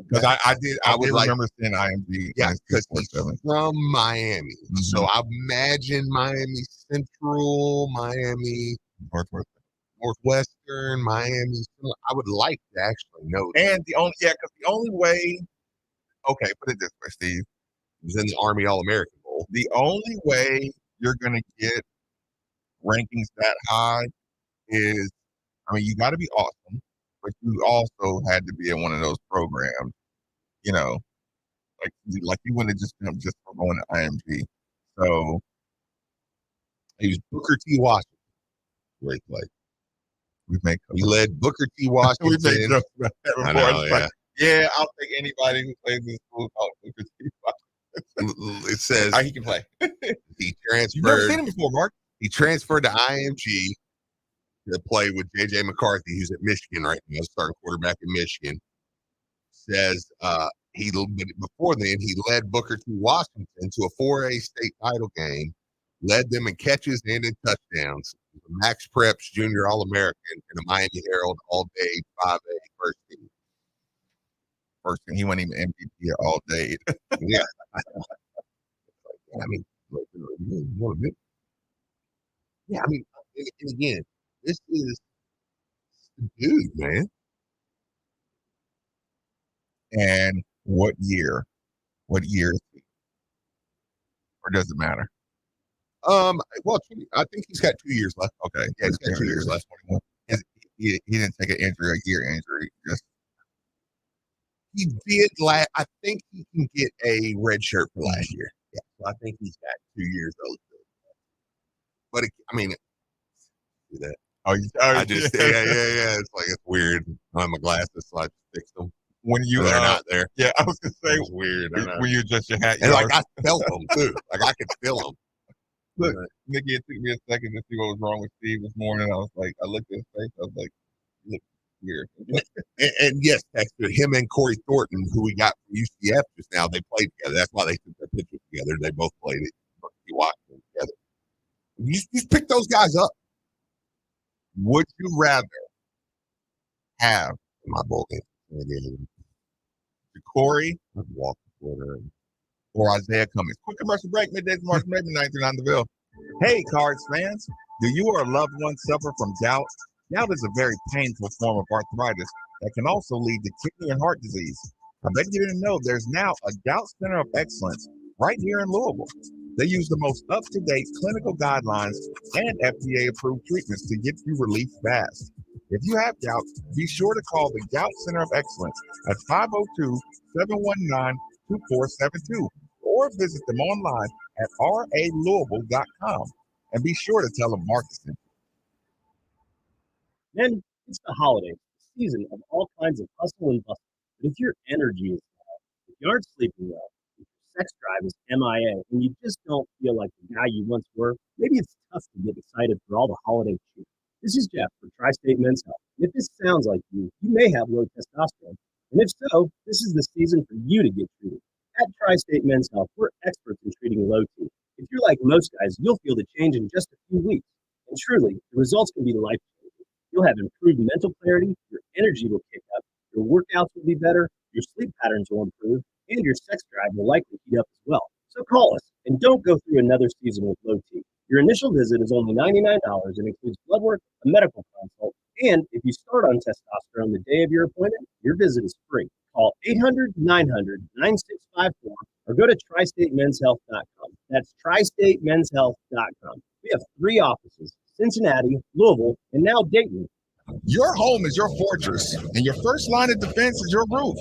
S9: Because I did remember seeing IMG.
S10: Yeah, because he's from Miami. So I imagine Miami Central, Miami Northwestern, Miami. I would like to actually know that.
S9: And the only way, okay, put it this way, Steve.
S10: He was in the Army All-American Bowl.
S9: The only way you're going to get rankings that high is, you got to be awesome, but you also had to be in one of those programs, like you wouldn't have just been just for going to IMG. So
S10: he was Booker T. Washington, where he played.
S9: He
S10: led Booker T. Washington.
S9: We've made jokes about that before.
S10: I know,
S9: yeah, I'll take anybody who plays in school called Booker T.
S10: Washington. It says
S9: he can play.
S10: He transferred.
S9: You've never seen him before, Mark.
S10: He transferred to IMG to play with J.J. McCarthy, who's at Michigan right now, starting quarterback in Michigan. Says before then he led Booker T. Washington to a 4A state title game, led them in catches and in touchdowns. Max Preps Junior All-American and the Miami Herald All-Day 5A first team.
S9: first thing. He wasn't even MVP all day.
S10: Yeah. I mean, yeah, I mean, and again, this is the dude, man.
S9: And what year? What year? Or does it matter?
S10: Well, I think he's got 2 years left.
S9: Okay.
S10: Yeah, he's got 2 years left.
S9: He didn't take an injury, a year injury. Just
S10: He did I think he can get a red shirt for last year. Yeah, so I think he's got 2 years old. But I mean, do that. I just yeah. It's like it's weird. I have my glasses, so I just fixed them.
S9: When you
S10: they're not there.
S9: Yeah, I was gonna say
S10: it's weird.
S9: When you adjust your hat,
S10: and like I felt them too. Like I could feel them.
S9: Look, Nikki, it took me a second to see what was wrong with Steve this morning. I looked at his face. I was like, look weird.
S10: and yes, Texter, him and Corey Thornton, who we got from UCF just now, they played together. That's why they took their pictures together. They both played it. You watched them together. You just pick those guys up.
S9: Would you rather have
S10: my bowl game?
S9: Corey
S10: Walker Porter
S9: or Isaiah Cummings? Quick commercial break, midday March, maybe 99 the Ville.
S12: Hey, Cards fans. Do you or a loved one suffer from gout? Gout is a very painful form of arthritis that can also lead to kidney and heart disease. I bet you didn't know there's now a Gout Center of Excellence right here in Louisville. They use the most up-to-date clinical guidelines and FDA-approved treatments to get you relief fast. If you have gout, be sure to call the Gout Center of Excellence at 502-719-2472 or visit them online at ralouisville.com. And be sure to tell them Marcus sent you.
S13: Then it's the holidays, the season of all kinds of hustle and bustle. But if your energy is low, if you aren't sleeping well, if your sex drive is MIA, and you just don't feel like the guy you once were, maybe it's tough to get excited for all the holiday cheer. This is Jeff for Tri-State Men's Health. And if this sounds like you may have low testosterone. And if so, this is the season for you to get treated. At Tri-State Men's Health, we're experts in treating low T. If you're like most guys, you'll feel the change in just a few weeks. And truly, the results can be life-changing. You'll have improved mental clarity, your energy will kick up, your workouts will be better, your sleep patterns will improve, and your sex drive will likely heat up as well. So call us and don't go through another season with low T. Your initial visit is only $99 and includes blood work, a medical consult, and if you start on testosterone the day of your appointment, your visit is free. Call 800-900-9654 or go to tristatemenshealth.com. That's tristatemenshealth.com. We have 3 offices, Cincinnati, Louisville, and now Dayton.
S9: Your home is your fortress, and your first line of defense is your roof.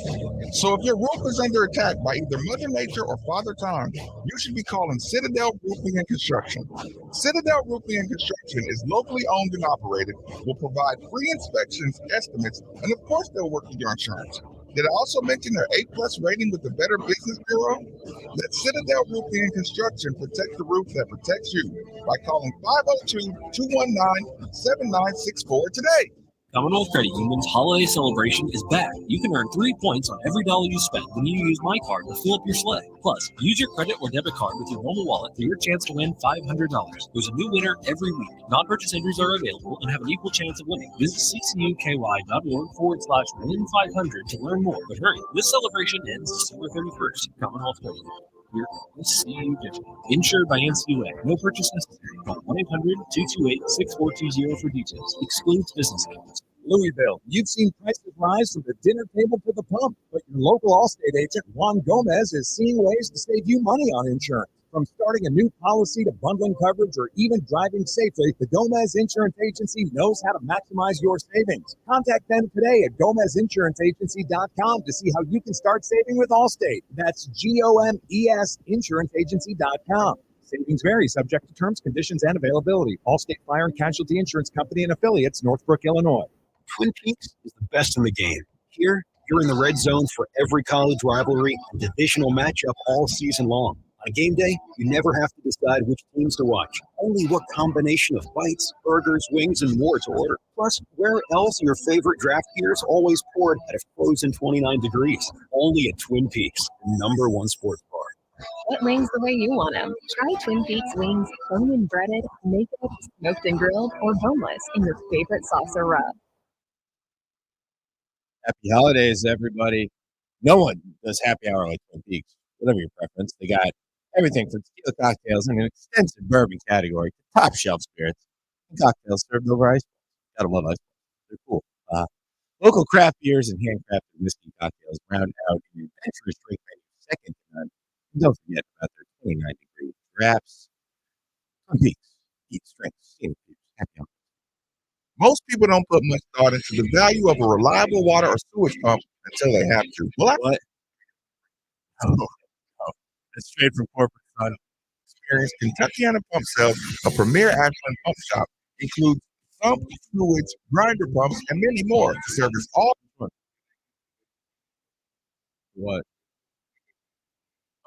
S9: So if your roof is under attack by either Mother Nature or Father Time, you should be calling Citadel Roofing and Construction. Citadel Roofing and Construction is locally owned and operated, will provide free inspections, estimates, and of course they'll work with your insurance. Did I also mention their A+ rating with the Better Business Bureau? Let Citadel Roofing and Construction protect the roof that protects you by calling 502-219-7964 today.
S14: Commonwealth Credit Union's holiday celebration is back. You can earn 3 points on every dollar you spend when you use my card to fill up your sleigh. Plus, use your credit or debit card with your mobile wallet for your chance to win $500. There's a new winner every week. Non-purchase entries are available and have an equal chance of winning. Visit ccuky.org/win500 to learn more. But hurry, this celebration ends December 31st. Commonwealth Credit Union. Here, CU Digital. Insured by NCUA. No purchase necessary. Call 1-800-228-6420 for details. Excludes business accounts.
S15: Louisville, you've seen prices rise from the dinner table to the pump, but your local Allstate agent, Juan Gomez, is seeing ways to save you money on insurance. From starting a new policy to bundling coverage or even driving safely, the Gomez Insurance Agency knows how to maximize your savings. Contact them today at GomezInsuranceAgency.com to see how you can start saving with Allstate. That's GOMES InsuranceAgency.com. Savings vary, subject to terms, conditions, and availability. Allstate Fire and Casualty Insurance Company and affiliates, Northbrook, Illinois.
S16: Twin Peaks is the best in the game. Here, you're in the red zone for every college rivalry and divisional matchup all season long. On game day, you never have to decide which teams to watch, only what combination of bites, burgers, wings, and more to order. Plus, where else are your favorite draft beers always poured at a frozen 29 degrees? Only at Twin Peaks, the #1 sports bar.
S5: Get wings the way you want them. Try Twin Peaks wings, bone and breaded, naked, smoked and grilled, or boneless in your favorite sauce or rub.
S7: Happy holidays, everybody. No one does happy hour like Twin Peaks, whatever your preference. They got everything from tequila cocktails in an extensive bourbon category to top shelf spirits and cocktails served over ice. Gotta love ice. They're cool. Local craft beers and handcrafted whiskey cocktails round out an adventurous drink menu second to none. And don't forget about their 29-degree drafts. Twin Peaks, eat strengths, scenic views, happy hour.
S12: Most people don't put much thought into the value of a reliable water or sewage pump until they have to.
S7: What? Oh, that's straight from corporate, son.
S12: Experience Kentuckiana Pump Sales, a premier Ashland pump shop, includes sump, sewage, grinder pumps, and many more to service all.
S7: What?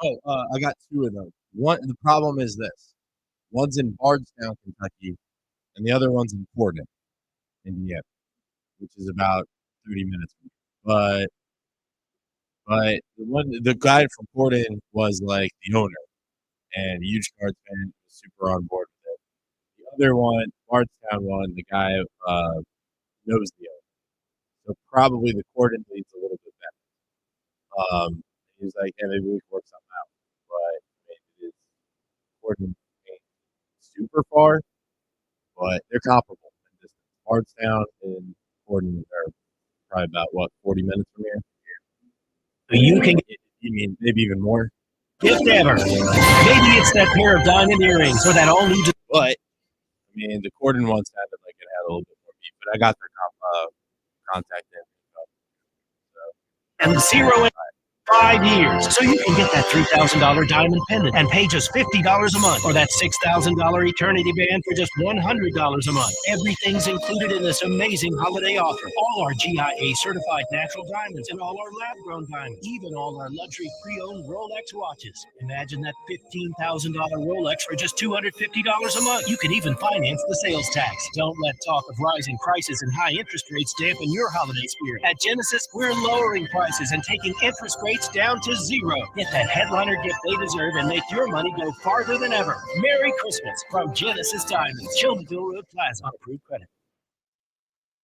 S7: Oh, I got two of them. The problem is this: one's in Bardstown, Kentucky, and the other one's in Fordham, Indiana, which is about 30 minutes. But the guy from Fordham was like the owner and a huge Cards fan, was super on board with it. The other one, Bardstown one, the guy knows the owner, so probably the Fordham leads a little bit better. He was like, "Yeah, maybe we can work something out." But I mean, it is Fordham ain't super far, but they're comparable in distance. Bardstown and Fordham are probably about 40 minutes from here.
S14: You can
S7: You mean maybe even more?
S14: gift ever. Maybe it's that pair of diamond earrings or that all new.
S7: But I mean, the Corden one sounded like it had a little bit more beef, but I got their contact info.
S14: And 0 in 5 years. So you can get that $3,000 diamond pendant and pay just $50 a month, or that $6,000 eternity band for just $100 a month. Everything's included in this amazing holiday offer. All our GIA certified natural diamonds and all our lab grown diamonds, even all our luxury pre-owned Rolex watches. Imagine that $15,000 Rolex for just $250 a month. You can even finance the sales tax. Don't let talk of rising prices and high interest rates dampen your holiday spirit. At Genesis, we're lowering prices and taking interest rates down to 0. Get that headliner gift they deserve and make your money go farther than ever. Merry Christmas from Genesis Diamonds, Chiltonville Road Plaza. On approved credit.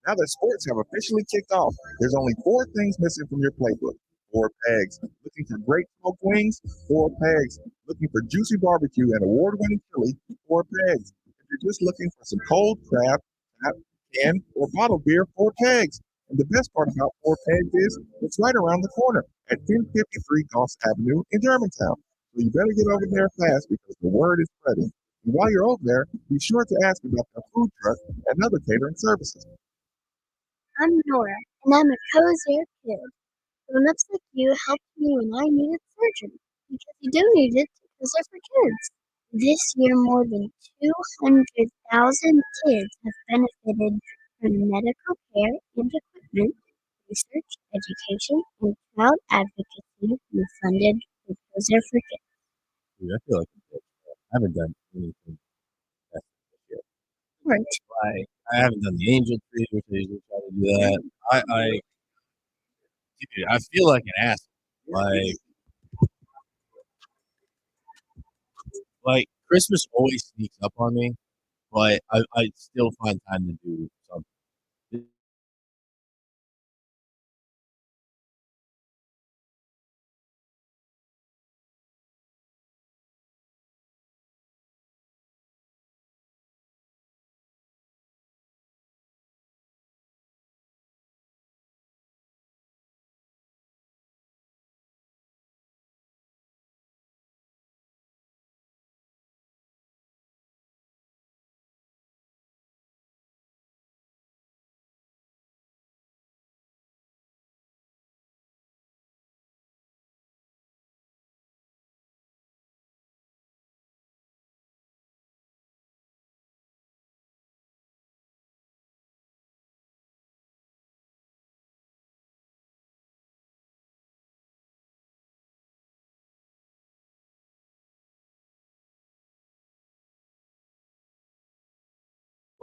S12: Now that sports have officially kicked off, there's only 4 things missing from your playbook. 4 pegs. Looking for great smoked wings? 4 pegs. Looking for juicy barbecue and award-winning chili? 4 pegs. If you're just looking for some cold crab, tap, can, or bottled beer? 4 pegs. And the best part about 4 pegs is it's right around the corner at 1053 Goss Avenue in Germantown. So you better get over there fast because the word is spreading. And while you're over there, be sure to ask about their food truck and other catering services.
S17: I'm Nora, and I'm a cozier kid. Grown-ups like you helped me when I needed surgery, because you donated to Cozier for Kids. This year, more than 200,000 kids have benefited from medical care and equipment, research, education, and child advocacy funded through Cozier for Kids.
S7: Dude, I feel like I haven't done anything this year.
S17: Right.
S7: Like, I haven't done the angel tree, which I usually try to do that. Dude, I feel like an ass. Like Christmas always sneaks up on me, but I still find time to do something.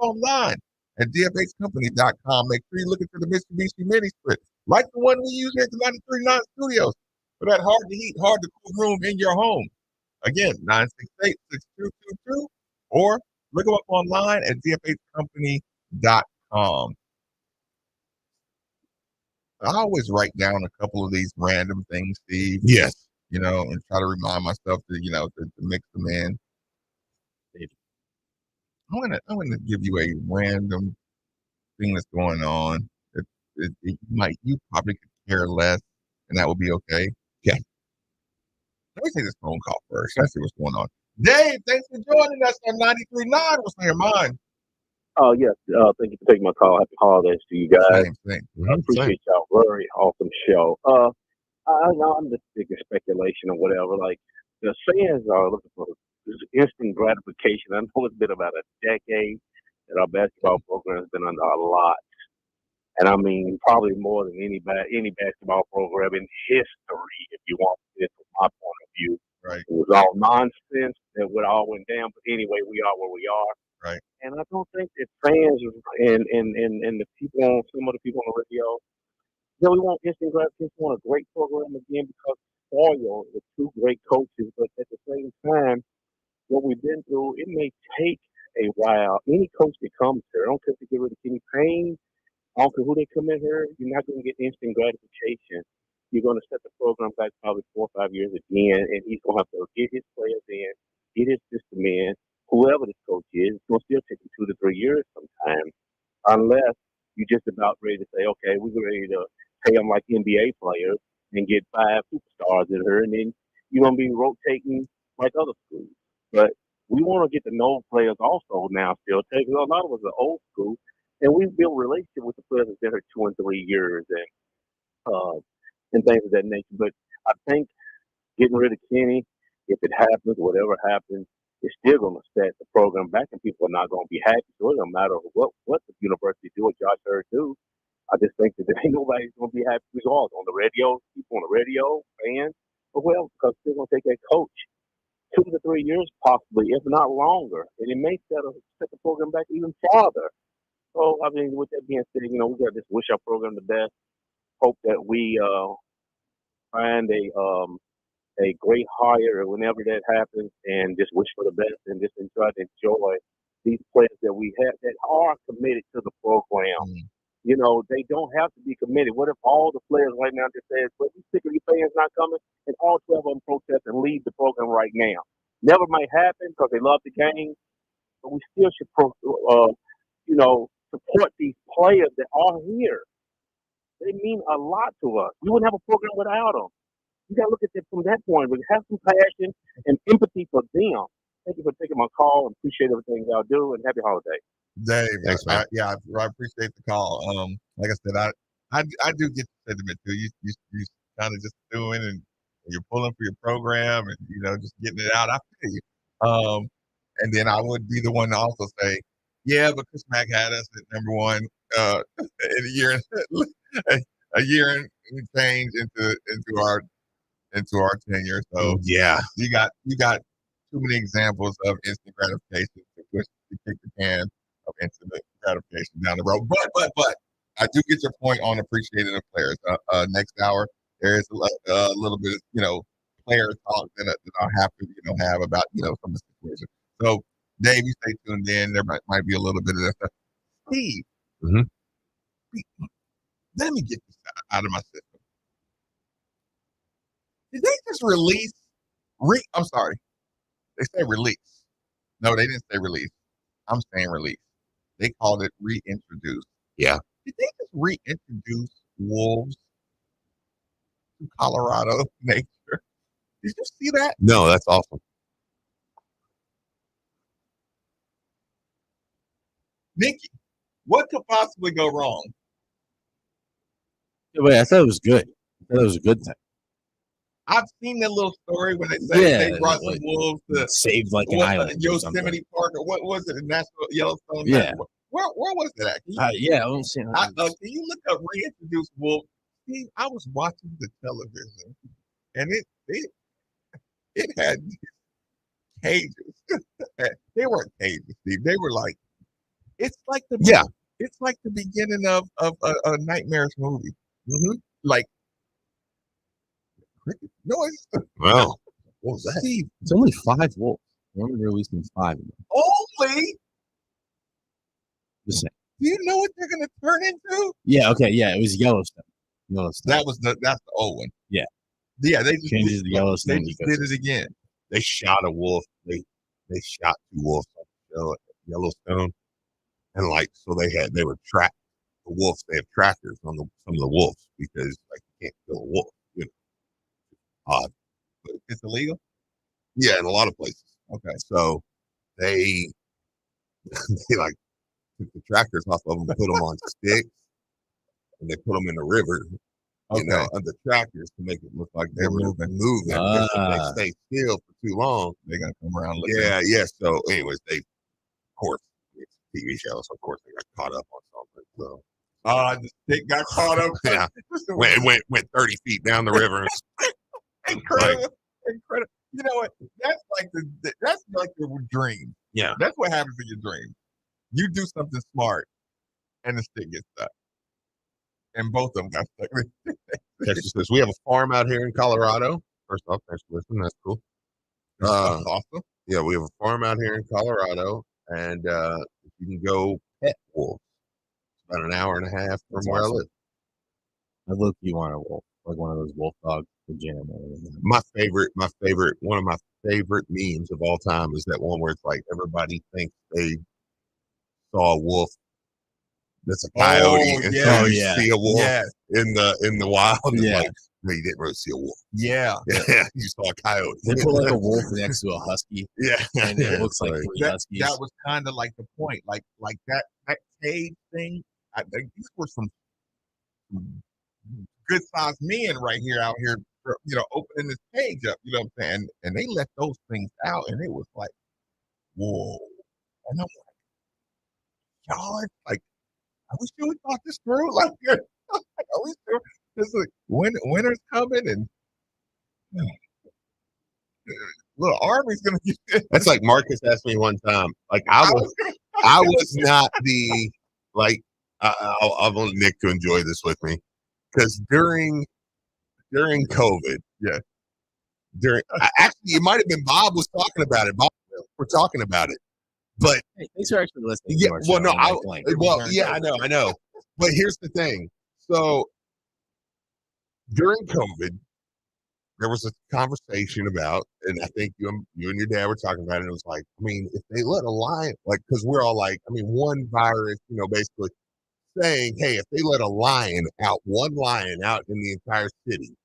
S12: Online at dfhcompany.com. Make sure you're looking for the Mitsubishi Mini Split, like the one we use here at the 93.9 Studios, for that hard to heat, hard to cool room in your home. Again, 968-6222, or look them up online at dfhcompany.com. I always write down a couple of these random things, Steve.
S10: Yes.
S12: You know, and try to remind myself to, you know, to mix them in. I'm gonna give you a random thing that's going on. You probably could care less, and that will be okay.
S10: Yeah.
S12: Let me take this phone call first. Let's see what's going on. Dave, thanks for joining us on 93.9. What's on your mind?
S18: Oh, yes. Thank you for taking my call. Happy holidays to you guys.
S12: Same.
S18: I appreciate y'all. Very awesome show. I know I'm just thinking speculation or whatever. Like, the fans are looking for this instant gratification. I know it's been about a decade that our basketball program has been under a lot. And I mean, probably more than any basketball program in history, if you want it from my point of view.
S12: Right.
S18: It was all nonsense that it all went down. But anyway, we are where we are.
S12: Right.
S18: And I don't think that fans and the people on some of the people on the radio, we want instant gratification. We want a great program again because spoiled with two great coaches. But at the same time, what we've been through, it may take a while. Any coach that comes here, I don't care if they get rid of Kenny Payne, I don't care who they come in here, you're not going to get instant gratification. You're going to set the program back probably 4 or 5 years again, and he's going to have to get his players in, get his system in. Whoever this coach is, it's going to still take him 2 to 3 years sometimes, unless you're just about ready to say, okay, we're ready to pay them like NBA players and get 5 superstars in here, and then you're going to be rotating like other schools. But we want to get to know players also now still. Because a lot of us are old school, and we build relationship with the players that's been here 2 and 3 years and things of that nature. But I think getting rid of Kenny, if it happens, whatever happens, it's still going to set the program back, and people are not going to be happy. So it doesn't matter what the university do, what Josh Hurd do. I just think that there ain't nobody's going to be happy regardless. On the radio, people on the radio, fans, but well, because they're going to take that coach 2 to 3 years possibly, if not longer, and it may set the program back even farther. So, I mean, with that being said, we got to just wish our program the best. Hope that we find a great hire whenever that happens, and just wish for the best and just try to enjoy these players that we have that are committed to the program. They don't have to be committed. What if all the players right now just says, well, we sick of you fans not coming, and all 12 of them protest and leave the program right now? Never might happen because they love the game, but we still should, support these players that are here. They mean a lot to us. We wouldn't have a program without them. You got to look at it from that point. We have some passion and empathy for them. Thank you for taking my call and appreciate everything y'all do, and happy holidays.
S12: Dave, thanks, man. I appreciate the call. Like I said, I do get the sentiment too. You kind of just doing and you're pulling for your program and just getting it out. I feel you. And then I would be the one to also say, yeah, but Chris Mack had us at number one in a year and change into our tenure. So
S10: yeah,
S12: you got too many examples of instant gratification to kick the can of instant gratification down the road. But I do get your point on appreciating the players. Next hour there is a little bit of player talk that I'll have to have about some of the situation. So Dave, you stay tuned in. There might be a little bit of that stuff. Steve, let me get this out of my system. Did they just release? I'm sorry. They said release. No, they didn't say release. I'm saying release. They called it reintroduce.
S10: Yeah.
S12: Did they just reintroduce wolves to Colorado nature? Did you see that?
S10: No, that's awesome.
S12: Nikki, what could possibly go wrong?
S7: Wait, I thought it was good. I thought it was a good thing.
S12: I've seen that little story when they say they brought some wolves to
S7: saved like an island.
S12: Yosemite Park, or what was it? National Yellowstone.
S7: Yeah.
S12: Where was it at?
S7: Yeah, I don't see.
S12: Can you look up reintroduced wolves? See, I was watching the television, and it had cages. They weren't cages, Steve. They were like, it's like the beginning of a nightmarish movie. Like cricket noise.
S10: Wow. What was that?
S7: Steve, it's only 5 wolves. They're only releasing 5 of them.
S12: Only?
S7: Just saying.
S12: Do you know what they're going to turn into?
S7: Yeah, okay, yeah, it was Yellowstone.
S12: That's the old one.
S7: Yeah.
S12: Yeah, they just
S7: Changes the Yellowstone
S12: did it again. They shot a wolf. They shot 2 wolves on the show at Yellowstone, and so they were track the wolves. They have trackers on some of the wolves because you can't kill a wolf. Odd, but it's illegal. Yeah, in a lot of places. Okay, so they took the trackers off of them, put them on sticks, and they put them in the river. On the tractors to make it look like they were moving. Because if they stay still for too long, they gotta come around. Yeah. So, anyways, of course, it's a TV show, so of course they got caught up on something. So, the stick got caught up. Yeah, went 30 feet down the river. Incredible. You know what? That's like the dream. Yeah, that's what happens in your dream. You do something smart, and the stick gets stuck. And both of them got stuck. Texas says, we have a farm out here in Colorado. First off, thanks for listening. That's cool. That's awesome. Yeah, we have a farm out here in Colorado, and you can go pet wolves. It's about an hour and a half from where I live.
S7: I look, you want a wolf, like one of those wolf dogs for jam.
S12: One of my favorite memes of all time is that one where it's like everybody thinks they saw a wolf. That's a coyote until you see a wolf in the wild. Yeah. No, you didn't really see a wolf. Yeah. You saw a coyote.
S7: They put like a wolf next to a husky.
S12: Yeah.
S7: And it looks like 3 huskies.
S12: That was kind of like the point. Like that cage thing. These were some good sized men out here, opening this cage up, you know what I'm saying? And they let those things out, and it was like, whoa. And I'm like, y'all, I wish you would thought this through. I wish this winter's coming and little Army's gonna get this. That's like Marcus asked me one time. I was not the I want Nick to enjoy this with me because during COVID, actually it might have been Bob was talking about it. Bob, we're talking about it. But
S7: hey, thanks for actually listening.
S12: Yeah, I know. But here's the thing. So during COVID, there was a conversation about, and I think you and your dad were talking about it. It was like, if they let a lion, because we're all one virus, basically saying, hey, if they let one lion out in the entire city,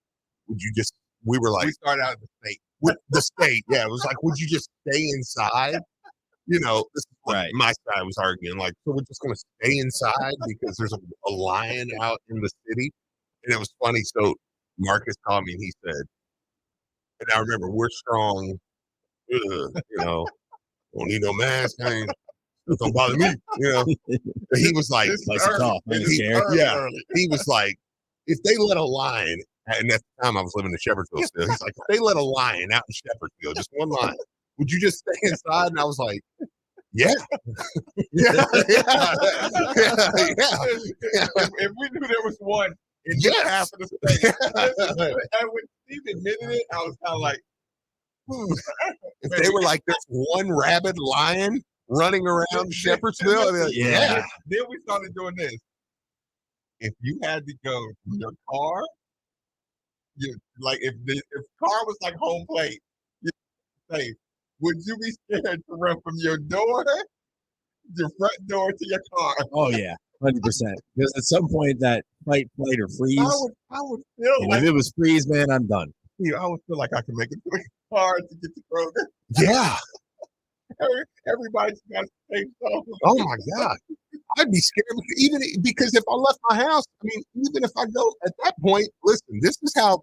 S12: would you just? We were like, we started out in the state. With the state, yeah, it was like, would you just stay inside? This is what my side was arguing. So we're just going to stay inside because there's a lion out in the city. And it was funny. So Marcus called me and he said, and I remember, we're strong, don't need no mask. Don't bother me, But he was like, he was like, if they let a lion, and at the time I was living in Shepherdsville still, he's like, if they let a lion out in Shepherdsville, just one lion, would you just stay inside? And I was like, yeah. Yeah. If we knew there was one in half of the state, and when Steve admitted it, I was kind of like, if they were like, there's one rabid lion running around Shepherdsville, like, yeah. Then we started doing this. If you had to go to your car, if car was like home plate, safe. Would you be scared to run from your front door to your car?
S7: Oh yeah, 100%. Because at some point that fight or freeze.
S12: I would feel
S7: if it was freeze, man, I'm done.
S12: I would feel like I can make it to the car to get to Kroger. Yeah. Everybody's got to say something. Oh my God. I'd be scared even because if I left my house, even if I go at that point, listen, this is how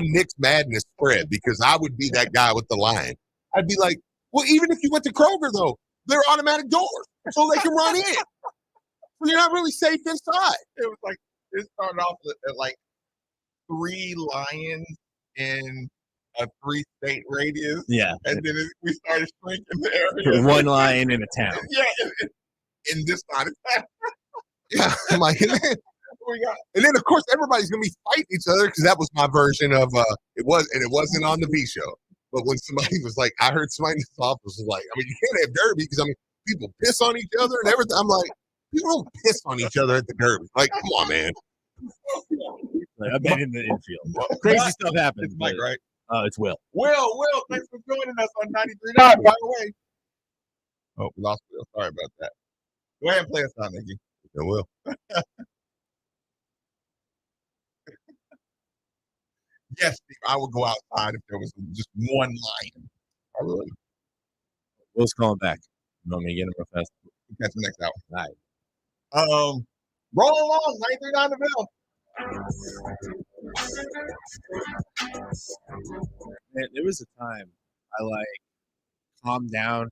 S12: Nick's madness spread, because I would be that guy with the lion. I'd be like, well, even if you went to Kroger, though, they're automatic doors, so they can run in. So you're not really safe inside. It was like, it started off at 3 lions in a 3-state radius. Yeah. And then we started shrinking the area.
S7: 1 lion in a town.
S12: Yeah. In this side of town. Yeah. I'm like, and then of course everybody's gonna be fighting each other, because that was my version of it wasn't on the V show. But when somebody was like, I heard somebody in this office was like, you can't have derby because people piss on each other and everything. I'm like, people don't piss on each other at the derby. Like, come on, man.
S7: Like, I've been in the infield. Crazy stuff happens.
S12: It's Mike,
S7: but,
S12: right?
S7: It's Will.
S12: Will, thanks for joining us on 93.9, by the way. Oh, we lost Will. Sorry about that. Go ahead and play us out, Nikki. I will. Yes, Steve, I would go outside if there was just one lion. I would.
S7: Will's calling back. You want me to get him real fast?
S12: Catch you next hour.
S7: All right.
S12: Roll along, 93.9 The Bill.
S7: Man, there was a time I calmed down